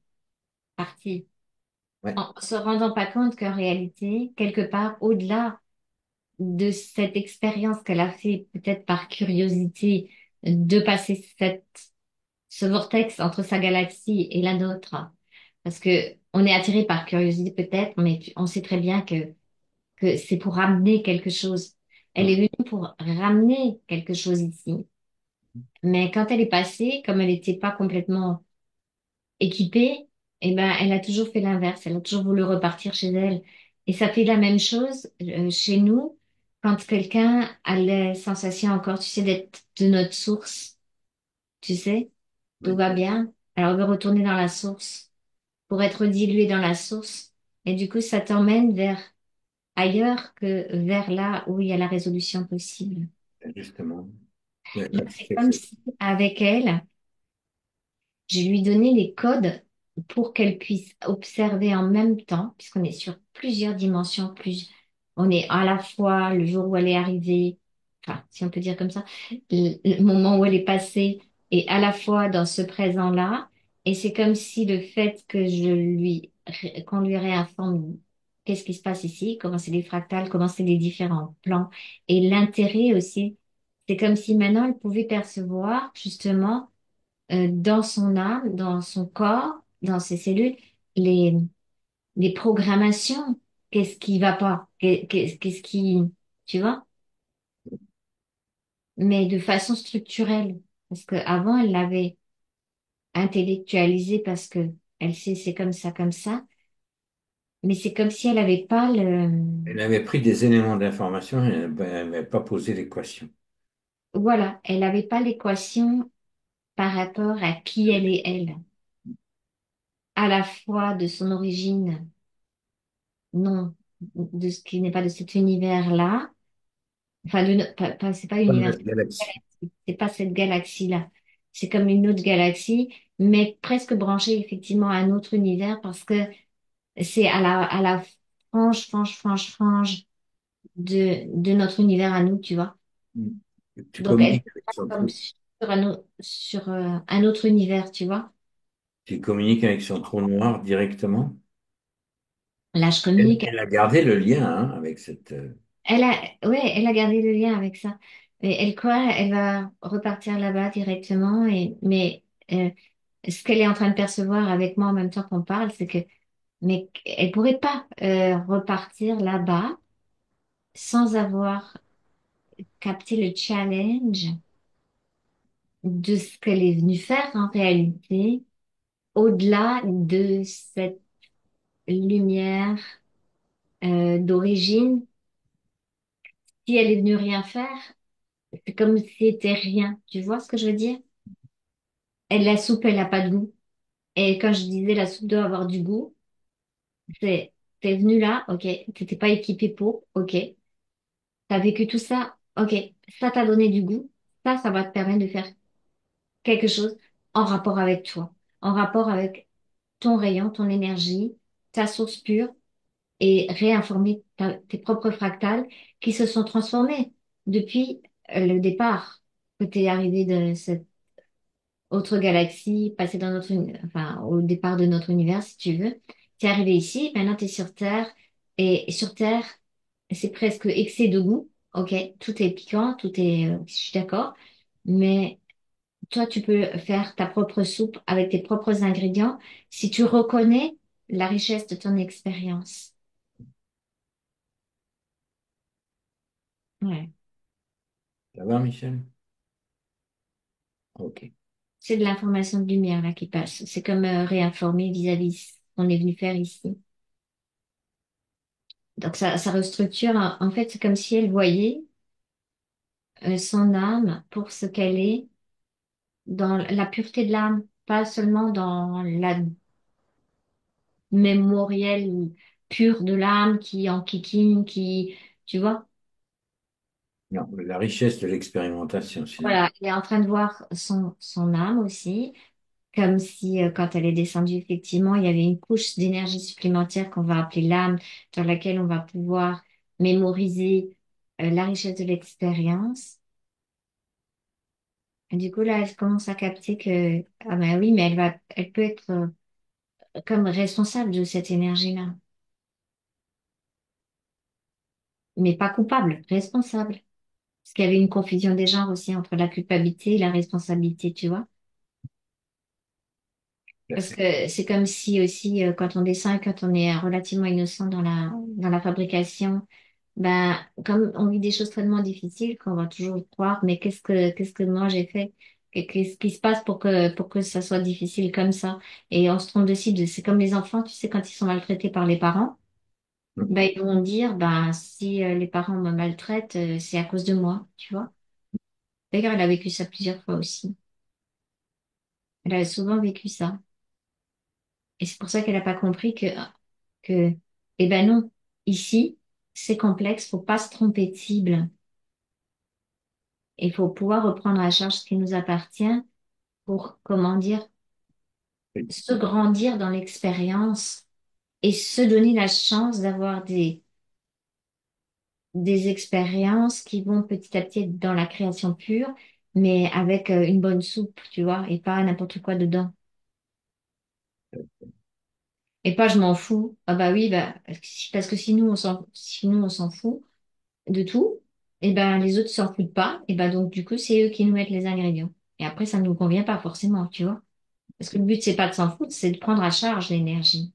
partie, Ouais, en se rendant pas compte qu'en réalité, quelque part, au-delà de cette expérience qu'elle a fait, peut-être par curiosité, de passer ce vortex entre sa galaxie et la nôtre, parce que on est attiré par curiosité peut-être, mais on sait très bien que c'est pour ramener quelque chose. Elle est mm, venue pour ramener quelque chose ici. Mais quand elle est passée, comme elle n'était pas complètement équipée, eh ben, elle a toujours fait l'inverse. Elle a toujours voulu repartir chez elle. Et ça fait la même chose chez nous quand quelqu'un a la sensation encore, tu sais, d'être de notre source. Tu sais, tout ouais. va bien. Alors, on veut retourner dans la source pour être dilué dans la source. Et du coup, ça t'emmène vers ailleurs que vers là où il y a la résolution possible. Justement. Mais c'est comme si avec elle, je lui donnais les codes pour qu'elle puisse observer en même temps, puisqu'on est sur plusieurs dimensions, on est à la fois le jour où elle est arrivée, enfin, si on peut dire comme ça, le moment où elle est passée, et à la fois dans ce présent-là. Et c'est comme si le fait que qu'on lui réinforme qu'est-ce qui se passe ici, comment c'est les fractales, comment c'est les différents plans, et l'intérêt aussi, c'est comme si maintenant elle pouvait percevoir justement dans son âme, dans son corps, dans ses cellules, les, les programmations. Qu'est-ce qui va pas? Qu'est-ce qui, tu vois? Mais de façon structurelle. Parce qu'avant, elle l'avait intellectualisé parce que elle sait c'est comme ça. Mais c'est comme si elle n'avait pas le, Elle avait pris des éléments d'information et elle n'avait pas posé l'équation. voilà, elle n'avait pas l'équation par rapport à qui elle est elle. À la fois de son origine, non, de ce qui n'est pas de cet univers-là. Enfin, c'est pas Comme l'univers, notre galaxie. c'est pas cette galaxie-là. C'est comme une autre galaxie, mais presque branchée effectivement à un autre univers parce que c'est à la frange de notre univers à nous, tu vois. Mm. Tu Donc, elle communiques est avec pas son comme trou, sur un autre univers, tu vois. tu communiques avec son trou noir directement. Là, je Elle, communique. elle a gardé le lien hein, avec cette. Elle a gardé le lien avec ça. Mais elle croit, elle va repartir là-bas directement. Mais ce qu'elle est en train de percevoir avec moi en même temps qu'on parle, c'est que, mais elle pourrait pas repartir là-bas sans avoir capté le challenge de ce qu'elle est venue faire en réalité, au-delà de cette lumière d'origine. Si elle est venue rien faire, c'est comme si c'était rien. Tu vois ce que je veux dire? La soupe, elle n'a pas de goût. Et quand je disais la soupe doit avoir du goût, c'est, t'es venu là, ok, t'étais pas équipé pour, ok, t'as vécu tout ça, ok, ça t'a donné du goût, ça va te permettre de faire quelque chose en rapport avec toi, en rapport avec ton rayon, ton énergie, ta source pure et réinformer tes propres fractales qui se sont transformés depuis le départ que t'es arrivé de cette autre galaxie, passer dans enfin, au départ de notre univers, si tu veux. Tu es arrivé ici, maintenant tu es sur Terre, et sur Terre, c'est presque excès de goût, ok? Tout est piquant, je suis d'accord, mais toi, tu peux faire ta propre soupe avec tes propres ingrédients si tu reconnais la richesse de ton expérience. Ouais. Ça va, Michel? Ok. C'est de l'information de lumière là qui passe. C'est comme réinformer vis-à-vis ce qu'on est venu faire ici. Donc ça restructure. En fait, c'est comme si elle voyait son âme pour ce qu'elle est dans la pureté de l'âme, pas seulement dans la mémorielle pure de l'âme qui enquiquine, tu vois. Non, la richesse de l'expérimentation, sinon. Voilà, elle est en train de voir son âme aussi, comme si quand elle est descendue, effectivement, il y avait une couche d'énergie supplémentaire qu'on va appeler l'âme, dans laquelle on va pouvoir mémoriser la richesse de l'expérience. Et du coup, là, elle commence à capter que, ah ben oui, mais elle peut être comme responsable de cette énergie-là, mais pas coupable, responsable. Parce qu'il y avait une confusion des genres aussi entre la culpabilité et la responsabilité, tu vois. tout à Parce fait. que c'est comme si aussi, quand on descend et quand on est relativement innocent dans la fabrication, ben, comme on vit des choses tellement difficiles qu'on va toujours croire, mais qu'est-ce que moi j'ai fait? Qu'est-ce qui se passe pour que ça soit difficile comme ça? Et on se trompe de cible. C'est comme les enfants, tu sais, quand ils sont maltraités par les parents, Mm. ben, ils vont dire, ben, si les parents me maltraitent, c'est à cause de moi, tu vois. D'ailleurs, elle a vécu ça plusieurs fois aussi. Elle a souvent vécu ça. Et c'est pour ça qu'elle n'a pas compris que, eh ben non, ici, c'est complexe, faut pas se tromper de cible. Il faut pouvoir reprendre à charge ce qui nous appartient pour, comment dire, Oui. se grandir dans l'expérience et se donner la chance d'avoir des expériences qui vont petit à petit être dans la création pure, mais avec une bonne soupe, tu vois, et pas n'importe quoi dedans. Et pas je m'en fous. Ah bah oui, bah, parce que si nous on s'en fout de tout, et ben les autres s'en foutent pas, et ben donc du coup c'est eux qui nous mettent les ingrédients. Et après ça ne nous convient pas forcément, tu vois. Parce que le but c'est pas de s'en foutre, c'est de prendre à charge l'énergie,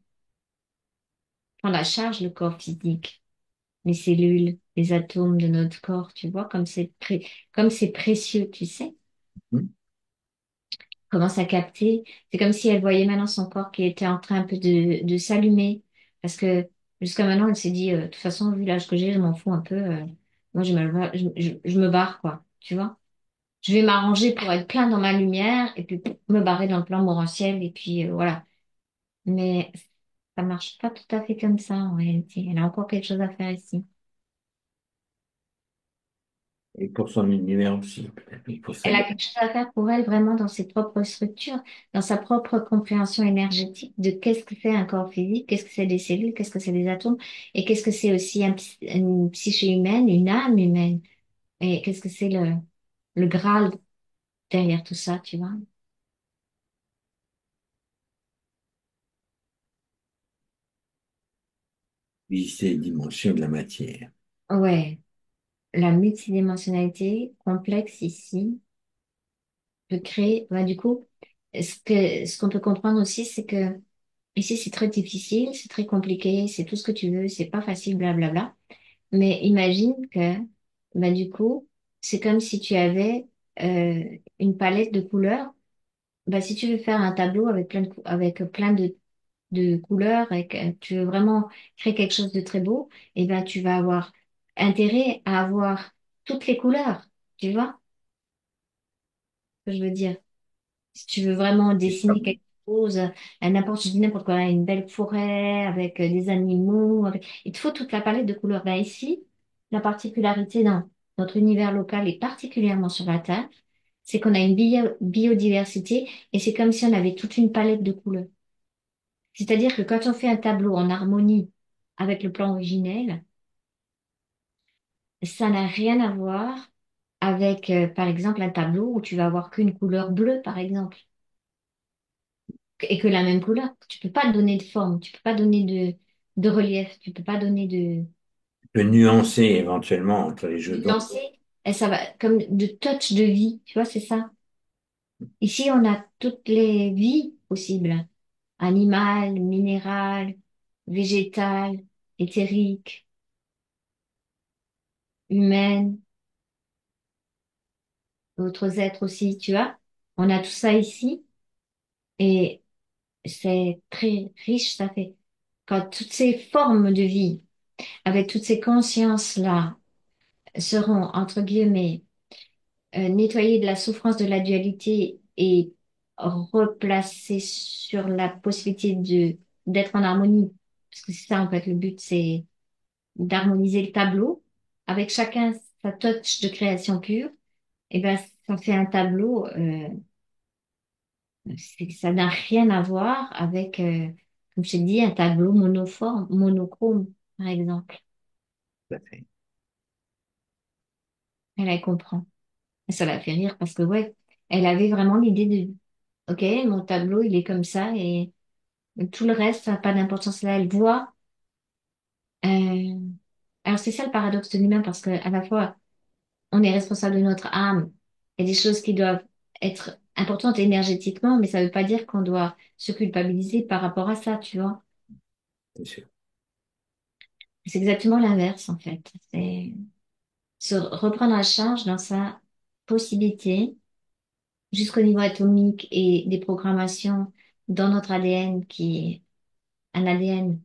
prendre à charge le corps physique, les cellules, les atomes de notre corps, tu vois, comme c'est précieux, tu sais. Mm. Commence à capter. C'est comme si elle voyait maintenant son corps qui était en train un peu de s'allumer. Parce que jusqu'à maintenant, elle s'est dit, de toute façon, vu l'âge que j'ai, je m'en fous un peu. Moi, je me barre, quoi. Tu vois? Je vais m'arranger pour être plein dans ma lumière et puis me barrer dans le plan morantiel. Et puis, voilà. Mais ça marche pas tout à fait comme ça, en réalité. Elle a encore quelque chose à faire ici. Et pour son univers aussi. Il faut Elle a s'adapter. quelque chose à faire pour elle vraiment dans ses propres structures, dans sa propre compréhension énergétique de qu'est-ce que c'est un corps physique, qu'est-ce que c'est des cellules, qu'est-ce que c'est des atomes, et qu'est-ce que c'est aussi une psyché humaine, une âme humaine, et qu'est-ce que c'est le Graal derrière tout ça, tu vois. Visiter les dimensions de la matière. Ouais, la multidimensionnalité complexe ici peut créer, bah, du coup, ce qu'on peut comprendre aussi, c'est que ici c'est très difficile, c'est très compliqué, c'est tout ce que tu veux, c'est pas facile, blablabla. Mais imagine que, bah, du coup, c'est comme si tu avais une palette de couleurs. Bah, si tu veux faire un tableau avec avec plein de couleurs et que tu veux vraiment créer quelque chose de très beau, et ben, tu vas avoir intérêt à avoir toutes les couleurs. Tu vois ce que je veux dire? Si tu veux vraiment dessiner quelque chose, je dis n'importe quoi, une belle forêt avec des animaux, il te faut toute la palette de couleurs. Ben ici, la particularité dans notre univers local et particulièrement sur la Terre, c'est qu'on a une biodiversité et c'est comme si on avait toute une palette de couleurs. C'est-à-dire que quand on fait un tableau en harmonie avec le plan originel, ça n'a rien à voir avec, par exemple, un tableau où tu vas avoir qu'une couleur bleue, par exemple. Et que la même couleur. Tu peux pas donner de forme, tu peux pas donner de relief, tu peux pas donner De nuancer éventuellement entre les jeux de d'ombre. lancer. Et ça va comme de touch de vie, tu vois, c'est ça. Ici, on a toutes les vies possibles. Animal, minéral, végétal, éthérique, humaine, d'autres êtres aussi, tu vois. On a tout ça ici et c'est très riche, ça fait. Quand toutes ces formes de vie, avec toutes ces consciences-là, seront, entre guillemets, nettoyées de la souffrance de la dualité et replacées sur la possibilité d'être en harmonie. Parce que c'est ça, en fait, le but, c'est d'harmoniser le tableau avec chacun sa touch de création pure. Et ben, ça fait un tableau Ça n'a rien à voir avec, comme je t'ai dit, un tableau monoforme, monochrome, par exemple. tout à fait. Elle comprend. Et ça la fait rire parce que, ouais, elle avait vraiment l'idée de, OK, mon tableau, il est comme ça et tout le reste, ça n'a pas d'importance. Là, elle voit. euh, Alors, c'est ça le paradoxe de l'humain parce que à la fois, on est responsable de notre âme et des choses qui doivent être importantes énergétiquement, mais ça ne veut pas dire qu'on doit se culpabiliser par rapport à ça, tu vois. C'est sûr. C'est exactement l'inverse, en fait. C'est se reprendre la charge dans sa possibilité jusqu'au niveau atomique et des programmations dans notre ADN qui est un ADN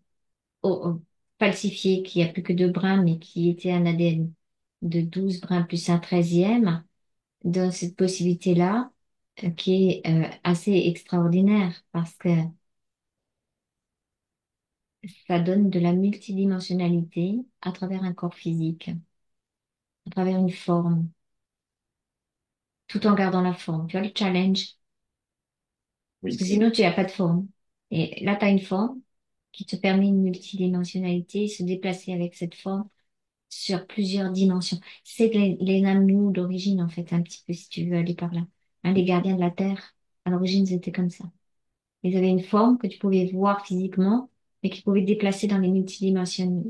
falsifié, qui a plus que 2 brins, mais qui était un ADN de 12 brins plus un 13e, dans cette possibilité-là, qui est assez extraordinaire parce que ça donne de la multidimensionnalité à travers un corps physique, à travers une forme, tout en gardant la forme. Tu vois le challenge? Parce Oui, que sinon, tu n'as pas de forme. Et là, tu as une forme qui te permet une multidimensionnalité, se déplacer avec cette forme sur plusieurs dimensions. C'est les Namnu d'origine, en fait, un petit peu, si tu veux aller par là. Hein, les gardiens de la Terre, à l'origine, c'était comme ça. Ils avaient une forme que tu pouvais voir physiquement, mais qui pouvait te déplacer dans les multidimensions.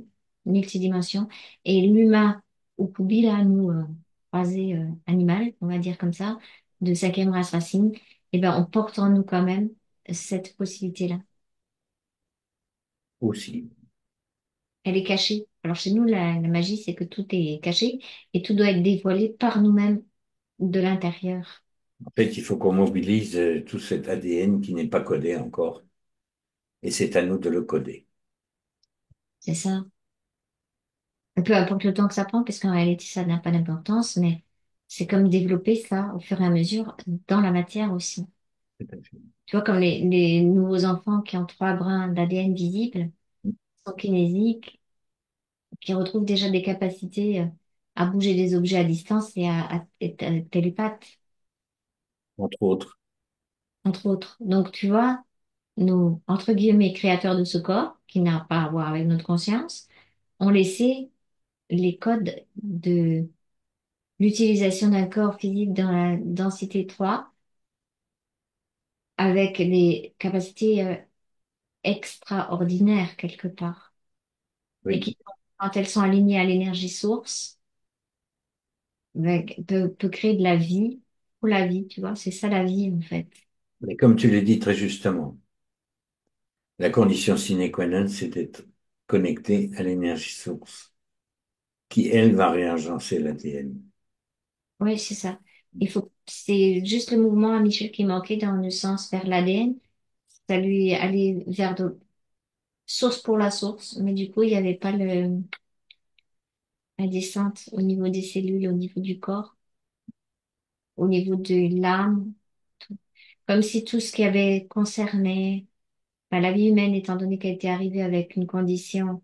Et l'humain, ou Kubila, nous, rasé animal, on va dire comme ça, de cinquième race racine, eh ben, on porte en nous quand même cette possibilité-là. aussi. Elle est cachée. Alors chez nous, la magie, c'est que tout est caché et tout doit être dévoilé par nous-mêmes de l'intérieur. En fait, il faut qu'on mobilise tout cet ADN qui n'est pas codé encore. Et c'est à nous de le coder. C'est ça. Et peu importe le temps que ça prend, parce qu'en réalité, ça n'a pas d'importance, mais c'est comme développer ça au fur et à mesure dans la matière aussi. Tout à fait. Tu vois, comme les nouveaux enfants qui ont 3 brins d'ADN visibles, sont kinésiques, qui retrouvent déjà des capacités à bouger des objets à distance et à être télépathes, Entre autres. entre autres. Donc, tu vois, nos, entre guillemets, créateurs de ce corps, qui n'a pas à voir avec notre conscience, ont laissé les codes de l'utilisation d'un corps physique dans la densité 3 avec des capacités extraordinaires quelque part. Et Oui. qui, quand elles sont alignées à l'énergie source, peut créer de la vie pour la vie, tu vois. C'est ça la vie, en fait. Mais comme tu l'as dit très justement, la condition sine qua non, c'est d'être connecté à l'énergie source, qui, elle, va réagencer l'ADN. Oui, c'est ça. C'est juste le mouvement à Michel qui manquait dans le sens vers l'ADN. Ça lui allait vers de source pour la source, mais du coup, il n'y avait pas la descente au niveau des cellules, au niveau du corps, au niveau de l'âme, tout. Comme si tout ce qui avait concerné la vie humaine, étant donné qu'elle était arrivée avec une condition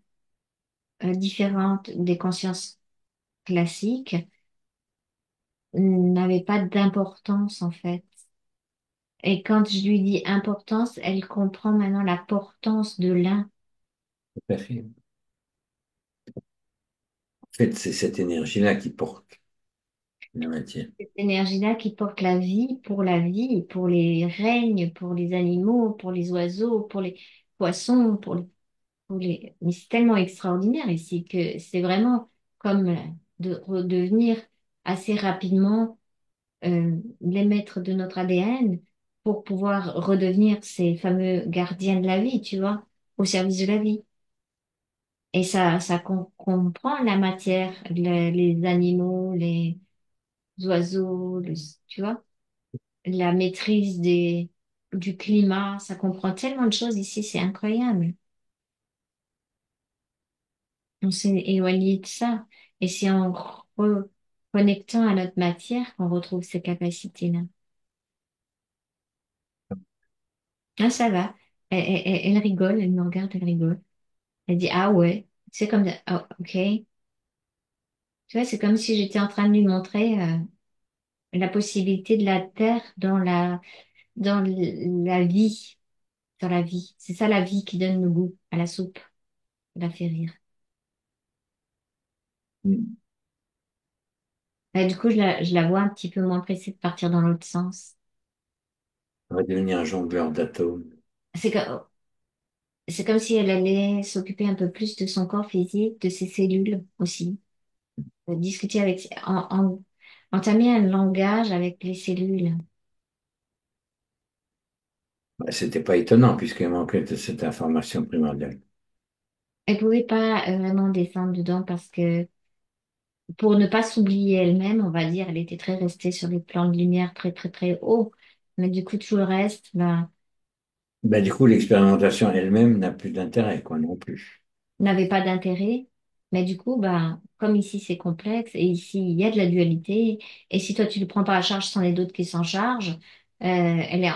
différente des consciences classiques, n'avait pas d'importance en fait. Et quand je lui dis importance, elle comprend maintenant la portance de l'un. Tout à fait. En fait, c'est cette énergie-là qui porte la matière. Cette énergie-là qui porte la vie, pour les règnes, pour les animaux, pour les oiseaux, pour les poissons, Mais c'est tellement extraordinaire ici que c'est vraiment comme de redevenir assez rapidement les maîtres de notre ADN pour pouvoir redevenir ces fameux gardiens de la vie, tu vois, au service de la vie. Et ça comprend la matière, les animaux, les oiseaux, tu vois, la maîtrise du climat, ça comprend tellement de choses ici, c'est incroyable. On s'est éloigné de ça. Et c'est en reconnectant à notre matière qu'on retrouve ces capacités-là. Ah, ça va. Elle rigole, elle me regarde, elle rigole. Elle dit, ah ouais, c'est comme, ah, ok. Tu vois, c'est comme si j'étais en train de lui montrer la possibilité de la Terre dans la dans la vie, dans la vie. C'est ça la vie qui donne le goût à la soupe, la fait rire. Mm. Du coup, je la vois un petit peu moins pressée de partir dans l'autre sens. On va devenir un jongleur d'atomes. C'est que, c'est comme si elle allait s'occuper un peu plus de son corps physique, de ses cellules aussi. Discuter avec, entamer un langage avec les cellules. Bah, c'était pas étonnant puisqu'il manquait de cette information primordiale. Elle pouvait pas vraiment descendre dedans parce que pour ne pas s'oublier elle-même, on va dire, elle était très restée sur les plans de lumière très très très haut. Mais du coup, tout le reste, ben, Bah, du coup, l'expérimentation elle-même n'a plus d'intérêt, quoi, non plus. n'avait pas d'intérêt. Mais du coup, ben, comme ici c'est complexe et ici il y a de la dualité, et si toi tu ne le prends pas à charge, c'en est d'autres qui s'en chargent, elle est,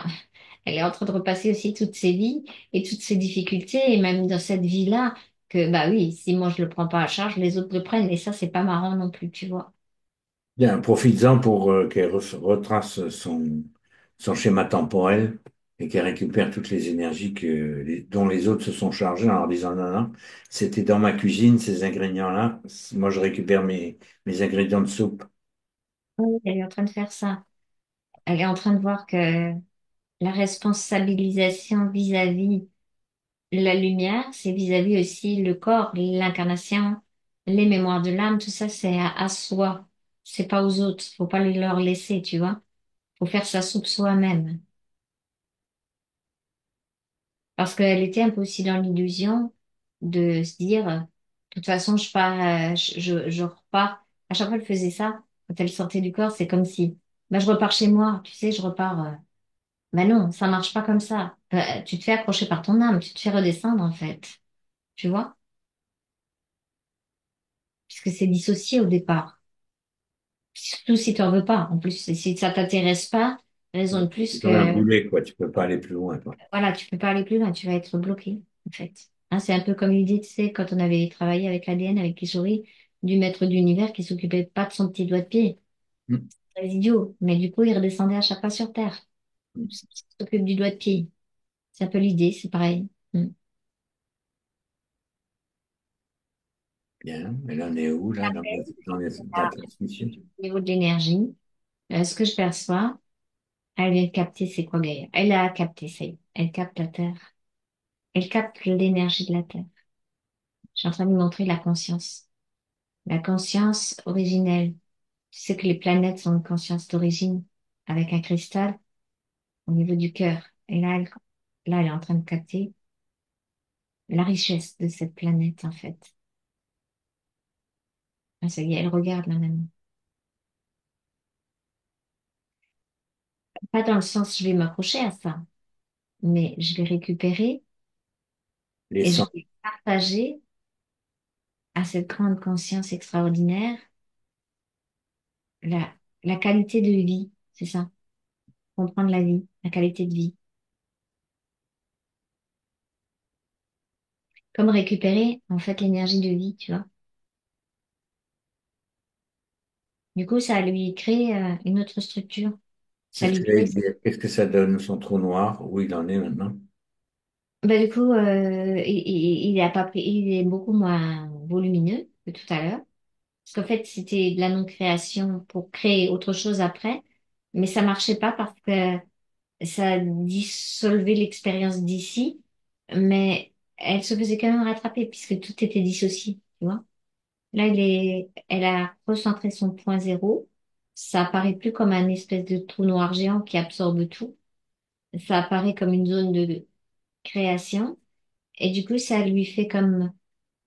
elle est en train de repasser aussi toutes ses vies et toutes ses difficultés, et même dans cette vie-là, que bah oui, si moi je le prends pas à charge, les autres le prennent, et ça c'est pas marrant non plus, tu vois. Bien, profites-en pour qu'elle retrace son schéma temporel et qu'elle récupère toutes les énergies dont les autres se sont chargés en leur disant non, non, c'était dans ma cuisine, ces ingrédients-là. Moi, je récupère mes ingrédients de soupe. Oui, elle est en train de faire ça. Elle est en train de voir que la responsabilisation vis-à-vis la lumière, c'est vis-à-vis aussi le corps, l'incarnation, les mémoires de l'âme, tout ça, c'est à soi. C'est pas aux autres. Faut pas leur laisser, tu vois. Faut faire sa soupe soi-même. Parce qu'elle était un peu aussi dans l'illusion de se dire, de toute façon, je pars, je repars. À chaque fois, elle faisait ça. Quand elle sortait du corps, c'est comme si, bah, je repars chez moi, tu sais, je repars. Ben non, ça marche pas comme ça. Tu te fais accrocher par ton âme, tu te fais redescendre, en fait. Tu vois? Puisque c'est dissocié au départ. Surtout si tu n'en veux pas. En plus, si ça t'intéresse pas, raison de plus C'est comme un que, boulet, quoi. Tu peux pas aller plus loin, quoi. voilà, tu peux pas aller plus loin, tu vas être bloqué, en fait. Hein, c'est un peu comme l'idée, tu sais, quand on avait travaillé avec l'ADN, avec les souris, du maître d'univers qui s'occupait pas de son petit doigt de pied. Mm. Très idiot. Mais du coup, il redescendait à chaque fois sur Terre. Mm. Il s'occupe du doigt de pied. C'est un peu l'idée, c'est pareil. Bien. Mais là, on est où, là, dans la transmission? Au niveau de l'énergie, ce que je perçois, elle vient de capter c'est quoi Gaïa. Elle a capté, ça y est. Elle capte la Terre. Elle capte l'énergie de la Terre. Je suis en train de lui montrer la conscience. La conscience originelle. Tu sais que les planètes sont une conscience d'origine avec un cristal au niveau du cœur. Et là, elle est en train de capter la richesse de cette planète, en fait. Ah, ça y est, elle regarde là maintenant. Pas dans le sens je vais m'accrocher à ça, mais je vais récupérer Les et je sens. vais partager à cette grande conscience extraordinaire la, la qualité de vie. C'est ça. Comprendre la vie, la qualité de vie. Comme récupérer, en fait, l'énergie de vie, tu vois. Du coup, ça lui crée une autre structure. Ça C'est ce lui que j'allais crée. dire. Qu'est-ce que ça donne, son trou noir, où il en est maintenant? Bah, du coup, il a pas pris, il est beaucoup moins volumineux que tout à l'heure. Parce qu'en fait, c'était de la non-création pour créer autre chose après. Mais ça marchait pas parce que ça dissolvait l'expérience d'ici. Mais elle se faisait quand même rattraper puisque tout était dissocié, tu vois. Là, elle a recentré son point zéro. Ça apparaît plus comme un espèce de trou noir géant qui absorbe tout. Ça apparaît comme une zone de création. Et du coup, ça lui fait comme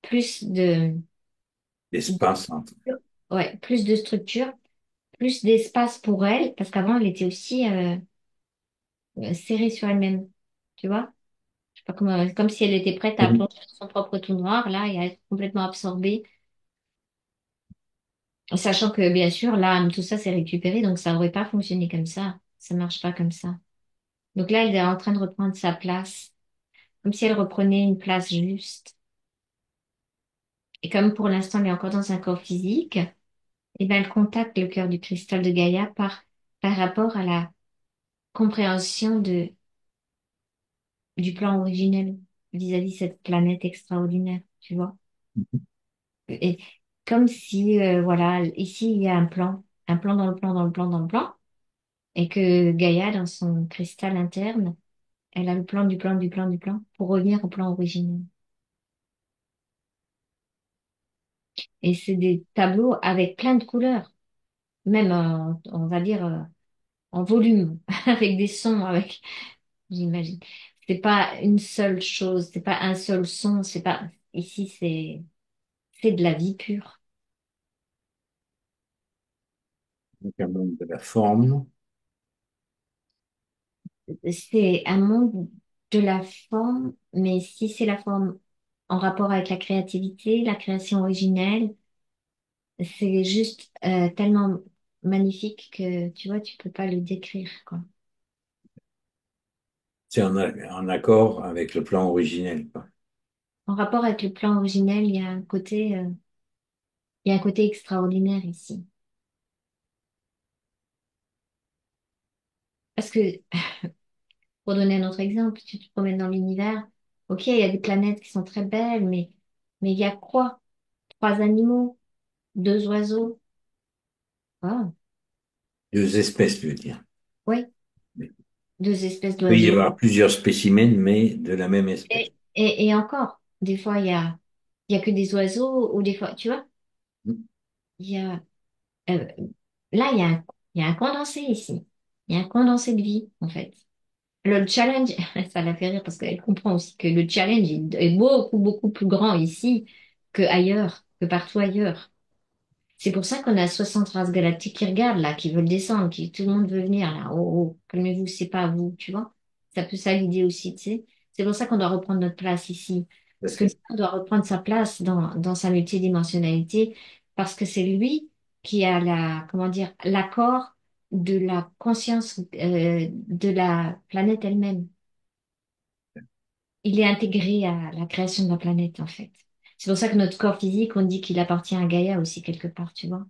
plus de- L'espace entre. ouais, plus de structure, plus d'espace pour elle, parce qu'avant, elle était aussi serrée sur elle-même. Tu vois? Je sais pas comment, comme si elle était prête à plonger dans son propre trou noir, là, et à être complètement absorbée. Sachant que, bien sûr, là, tout ça, c'est récupéré, donc ça aurait pas fonctionné comme ça. Ça marche pas comme ça. Donc là, elle est en train de reprendre sa place, comme si elle reprenait une place juste. Et comme pour l'instant, elle est encore dans un corps physique, et ben, elle contacte le cœur du cristal de Gaïa par rapport à compréhension du plan originel vis-à-vis de cette planète extraordinaire, tu vois. Et comme si, voilà, ici, il y a un plan dans le plan, dans le plan, dans le plan, et que Gaïa, dans son cristal interne, elle a le plan du plan du plan du plan pour revenir au plan originel. Et c'est des tableaux avec plein de couleurs, même, on va dire, en volume, avec des sons, avec, j'imagine. C'est pas une seule chose, c'est pas un seul son, c'est pas, ici, c'est de la vie pure. Donc, un monde de la forme. C'est un monde de la forme, mais si c'est la forme en rapport avec la créativité, la création originelle, c'est juste tellement magnifique que tu vois, tu peux pas le décrire, quoi. C'est en accord avec le plan originel, quoi. En rapport avec le plan originel, il y a un côté extraordinaire ici. Parce que, pour donner un autre exemple, tu te promènes dans l'univers, ok, il y a des planètes qui sont très belles, mais il y a quoi? Trois animaux, deux oiseaux. Ah, Deux espèces, je veux dire. oui, Mais deux espèces il peut y d'oiseaux. avoir plusieurs spécimens, mais de la même espèce. Et encore, des fois, il y a que des oiseaux, ou des fois, tu vois, il y a, euh, là, il y a un condensé ici. Il y a un condensé de vie, en fait. Le challenge, ça la fait rire parce qu'elle comprend aussi que le challenge est beaucoup, beaucoup plus grand ici que ailleurs, que partout ailleurs. C'est pour ça qu'on a 60 races galactiques qui regardent là, qui veulent descendre, qui tout le monde veut venir là. Oh, oh, calmez-vous, c'est pas à vous, tu vois. Ça peut ça l'idée aussi, tu sais. C'est pour ça qu'on doit reprendre notre place ici. Tout à Parce que lui, fait. on doit reprendre sa place dans sa multidimensionnalité, parce que c'est lui qui a comment dire, l'accord de la conscience de la planète elle-même. Il est intégré à la création de la planète, en fait. C'est pour ça que notre corps physique, on dit qu'il appartient à Gaïa aussi quelque part, tu vois.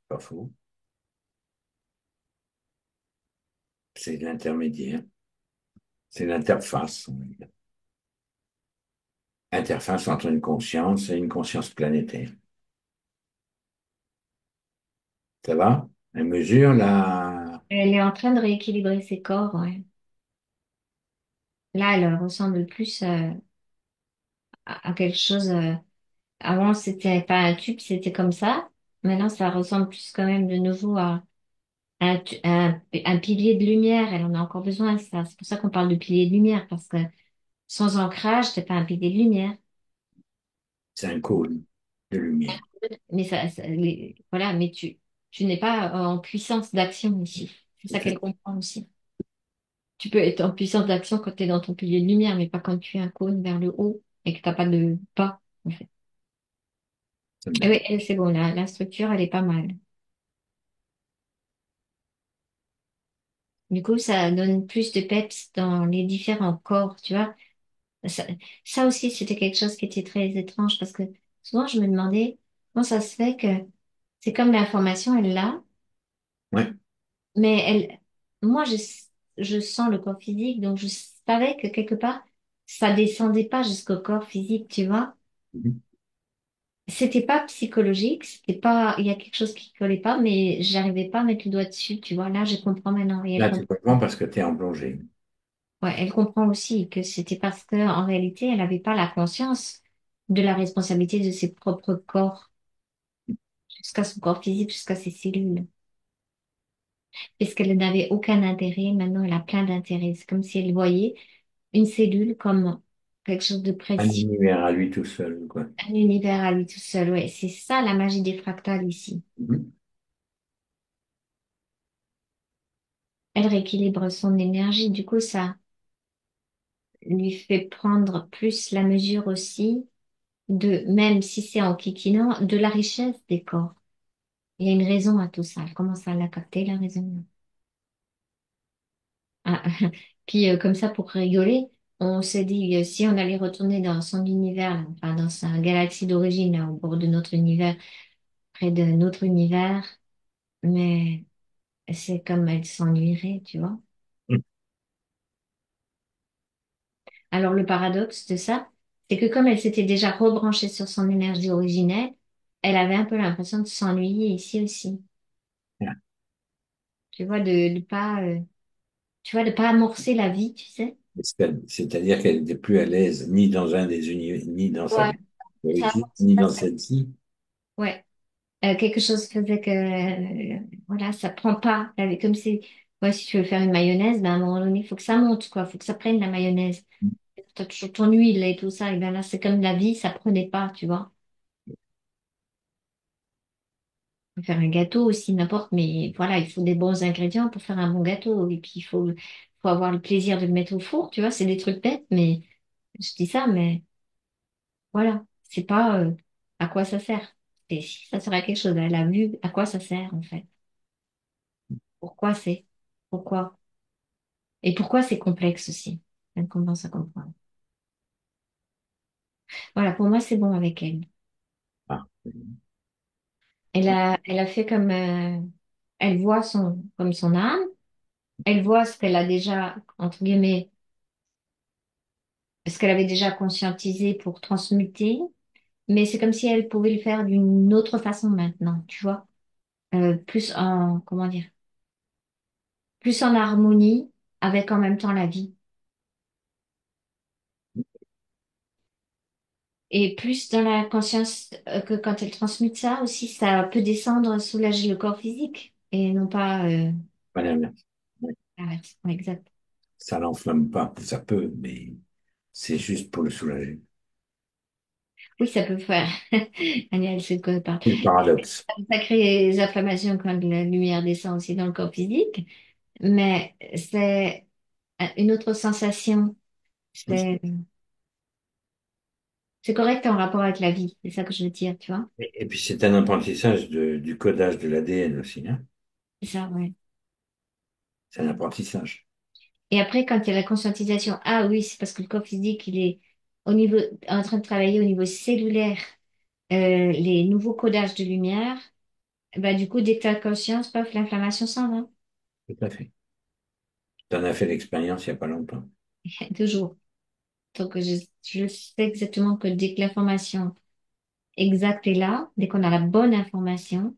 Pas faux. C'est l'intermédiaire. C'est l'interface, on va dire. Interface entre une conscience et une conscience planétaire. Ça va? Elle mesure la... Elle est en train de rééquilibrer ses corps, ouais. Là, elle ressemble plus à quelque chose. Avant, c'était pas un tube, c'était comme ça. Maintenant, ça ressemble plus quand même de nouveau à un pilier de lumière. Elle en a encore besoin, ça. C'est pour ça qu'on parle de pilier de lumière, parce que sans ancrage, c'est pas un pilier de lumière. C'est un cône de lumière. Mais voilà, mais tu n'es pas en puissance d'action ici. C'est ça qu'elle comprend aussi. Tu peux être en puissance d'action quand tu es dans ton pilier de lumière, mais pas quand tu es un cône vers le haut et que t'as pas de pas, en fait. C'est Et bien. oui, c'est bon, la structure, elle est pas mal. Du coup, ça donne plus de peps dans les différents corps, tu vois. Ça, ça aussi, c'était quelque chose qui était très étrange parce que souvent, je me demandais comment ça se fait que c'est comme l'information, elle l'a, Ouais. mais moi, je sens le corps physique, donc je savais que quelque part, ça descendait pas jusqu'au corps physique, tu vois. Mhm. C'était pas psychologique, c'était pas, il y a quelque chose qui collait pas, mais j'arrivais pas à mettre le doigt dessus, tu vois. Là, je comprends maintenant. Et elle Là, tu comprend. comprends parce que tu es en plongée. Ouais, elle comprend aussi que c'était parce que, en réalité, elle n'avait pas la conscience de la responsabilité de ses propres corps, jusqu'à son corps physique, jusqu'à ses cellules. Puisqu'elle n'avait aucun intérêt, maintenant elle a plein d'intérêts. C'est comme si elle voyait une cellule comme quelque chose de Un précieux, univers à lui tout seul, quoi. un univers à lui tout seul. Ouais, c'est ça la magie des fractales ici. Mhm. Elle rééquilibre son énergie, du coup, ça lui fait prendre plus la mesure aussi de, même si c'est en kikinant, de la richesse des corps. Il y a une raison à tout ça. Elle commence à la capter, la raison. Ah, puis comme ça, pour rigoler, on s'est dit, si on allait retourner dans son univers, là, enfin dans sa galaxie d'origine, là, au bord de notre univers, près de notre univers, mais c'est comme elle s'ennuierait, tu vois. Alors le paradoxe de ça, c'est que comme elle s'était déjà rebranchée sur son énergie originelle, elle avait un peu l'impression de s'ennuyer ici aussi. Tu vois, de pas, tu vois, de pas amorcer la vie, tu sais. C'est-à-dire qu'elle n'était plus à l'aise ni dans un des univers, ni dans sa Ouais. vie Ça, d'origine, ni ça, dans celle-ci. ouais. Quelque chose faisait que, voilà, ça prend pas. Comme si, ouais, si tu veux faire une mayonnaise, ben à un moment donné, il faut que ça monte, quoi. Il faut que ça prenne la mayonnaise. T'as toujours ton huile et tout ça. Et ben là, c'est comme la vie, ça prenait pas, tu vois. On peut faire un gâteau aussi, n'importe, mais voilà, il faut des bons ingrédients pour faire un bon gâteau. Et puis, faut avoir le plaisir de le mettre au four, tu vois. C'est des trucs bêtes, mais je dis ça, mais voilà. C'est pas, à quoi ça sert. Et si ça sert à quelque chose, elle a vu à quoi ça sert, en fait. Pourquoi c'est, pourquoi. Et pourquoi c'est complexe aussi. Elle commence à comprendre. Voilà, pour moi, c'est bon avec elle. Ah, Elle a fait comme, elle voit comme son âme. Elle voit ce qu'elle a déjà, entre guillemets, ce qu'elle avait déjà conscientisé pour transmuter. Mais c'est comme si elle pouvait le faire d'une autre façon maintenant, tu vois. Plus en, comment dire, plus en harmonie avec en même temps la vie. Et plus dans la conscience que quand elle transmute ça aussi, ça peut descendre, soulager le corps physique et non pas voilà, l'inverse. Ouais, exact. ça l'enflamme pas, ça peut, mais c'est juste pour le soulager. Oui, ça peut faire. Agnès, c'est de quoi elle parle. C'est le paradoxe. Ça crée des inflammations quand la lumière descend aussi dans le corps physique, mais c'est une autre sensation. C'est c'est correct en rapport avec la vie. C'est ça que je veux dire, tu vois. Et puis c'est un apprentissage du codage de l'ADN aussi, hein. C'est ça, ouais. C'est un apprentissage. Et après, quand il y a la conscientisation, ah oui, c'est parce que le corps physique, il est au niveau, en train de travailler au niveau cellulaire les nouveaux codages de lumière, bah, du coup, dès que tu as conscience, paf, l'inflammation s'en va. Tout à fait. Tu en as fait l'expérience il n'y a pas longtemps. Toujours. Donc, je sais exactement que dès que l'information exacte est là, dès qu'on a la bonne information,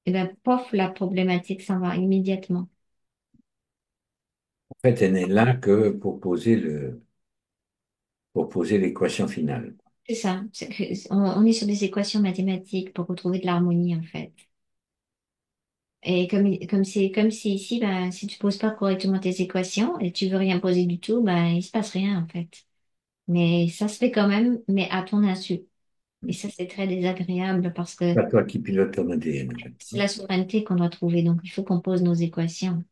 et ben, pof, la problématique s'en va immédiatement. En fait, elle n'est là que pour poser l'équation finale. C'est ça. On est sur des équations mathématiques pour retrouver de l'harmonie, en fait. Et comme si ici, ben, si tu poses pas correctement tes équations et tu veux rien poser du tout, ben, il se passe rien, en fait. Mais ça se fait quand même, mais à ton insu. Et ça, c'est très désagréable parce que Pas toi qui pilote ton ADN, en fait. c'est la souveraineté qu'on doit trouver. Donc, il faut qu'on pose nos équations.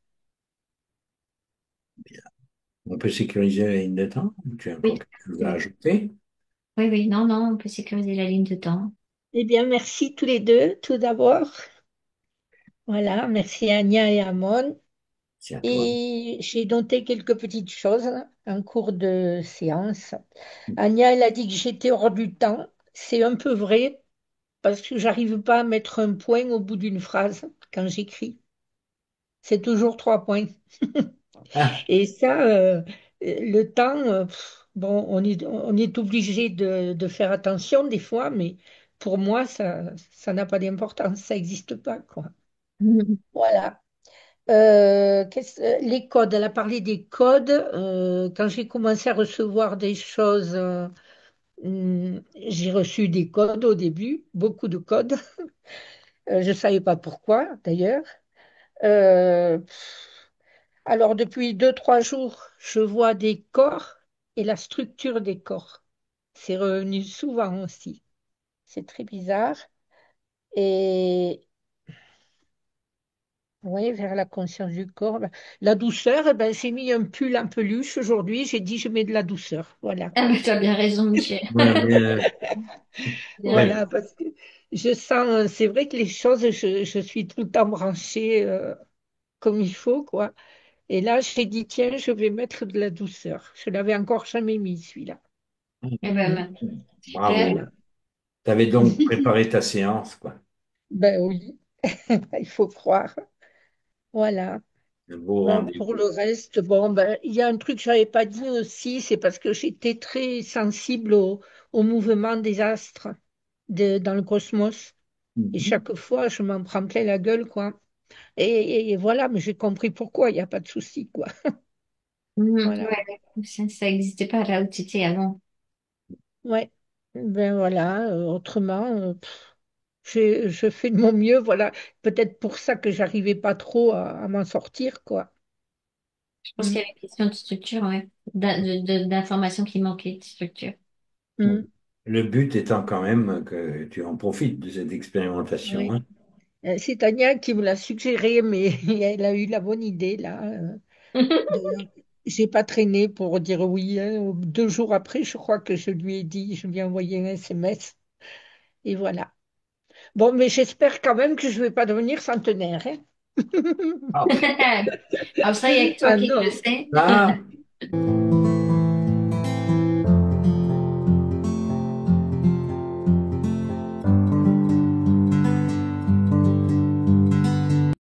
On peut sécuriser la ligne de temps? Tu as encore Oui, quelque chose à oui, ajouter? oui, oui. Non, non, on peut sécuriser la ligne de temps. Eh bien, merci tous les deux, tout d'abord. Voilà, merci à Anya et Amon. C'est à toi. Et j'ai noté quelques petites choses en cours de séance. Anya, elle a dit que j'étais hors du temps. C'est un peu vrai parce que j'arrive pas à mettre un point au bout d'une phrase quand j'écris. C'est toujours trois points. Ah, Et ça, le temps, bon, on est obligé de faire attention des fois, mais pour moi, ça n'a pas d'importance. Ça n'existe pas, quoi. Mhm. Voilà. Les codes, elle a parlé des codes. Quand j'ai commencé à recevoir des choses, j'ai reçu des codes au début, beaucoup de codes. Je ne savais pas pourquoi, d'ailleurs. Euh, alors, depuis deux, trois jours, je vois des corps et la structure des corps. C'est revenu souvent aussi. C'est très bizarre. Et oui, vers la conscience du corps. Ben, la douceur, eh ben, j'ai mis un pull en peluche aujourd'hui. J'ai dit, je mets de la douceur. Voilà. Ah, mais tu as bien raison, Michel. ouais, mais, Bien raison. ouais. Voilà, parce que je sens, c'est vrai que les choses, je suis tout le temps branchée comme il faut, quoi. Et là, j'ai dit, tiens, je vais mettre de la douceur. Je l'avais encore jamais mis, celui-là. Eh ben, super. Bravo. Tu avais donc préparé ta séance, quoi. Ben oui, il faut croire. Voilà. Un beau Ben, pour le rendez-vous. reste, bon, ben, il y a un truc que je n'avais pas dit aussi, c'est parce que j'étais très sensible au mouvement des astres dans le cosmos. Et Mhm. chaque fois, je m'en prends plein la gueule, quoi. Et voilà, mais j'ai compris pourquoi, il n'y a pas de souci, quoi. Voilà. Ouais, ça n'existait pas là où tu étais avant. Ouais. Ben voilà, autrement, je fais de mon mieux, voilà. Peut-être pour ça que j'arrivais pas trop à m'en sortir, quoi. Je pense qu'il y Mm. avait une question de structure, ouais. D'informations qui manquaient de structure. Bon. Mm. Le but étant quand même que tu en profites de cette expérimentation, Oui. hein. C'est Tania qui me l'a suggéré, mais elle a eu la bonne idée, là. De... J'ai pas traîné pour dire oui, hein. 2 jours après, je crois que je lui ai dit, je lui ai envoyé un SMS. Et voilà. Bon, mais j'espère quand même que je vais pas devenir centenaire, hein. Alors ça, il n'y a que toi Ah qui le non. sais. Ah,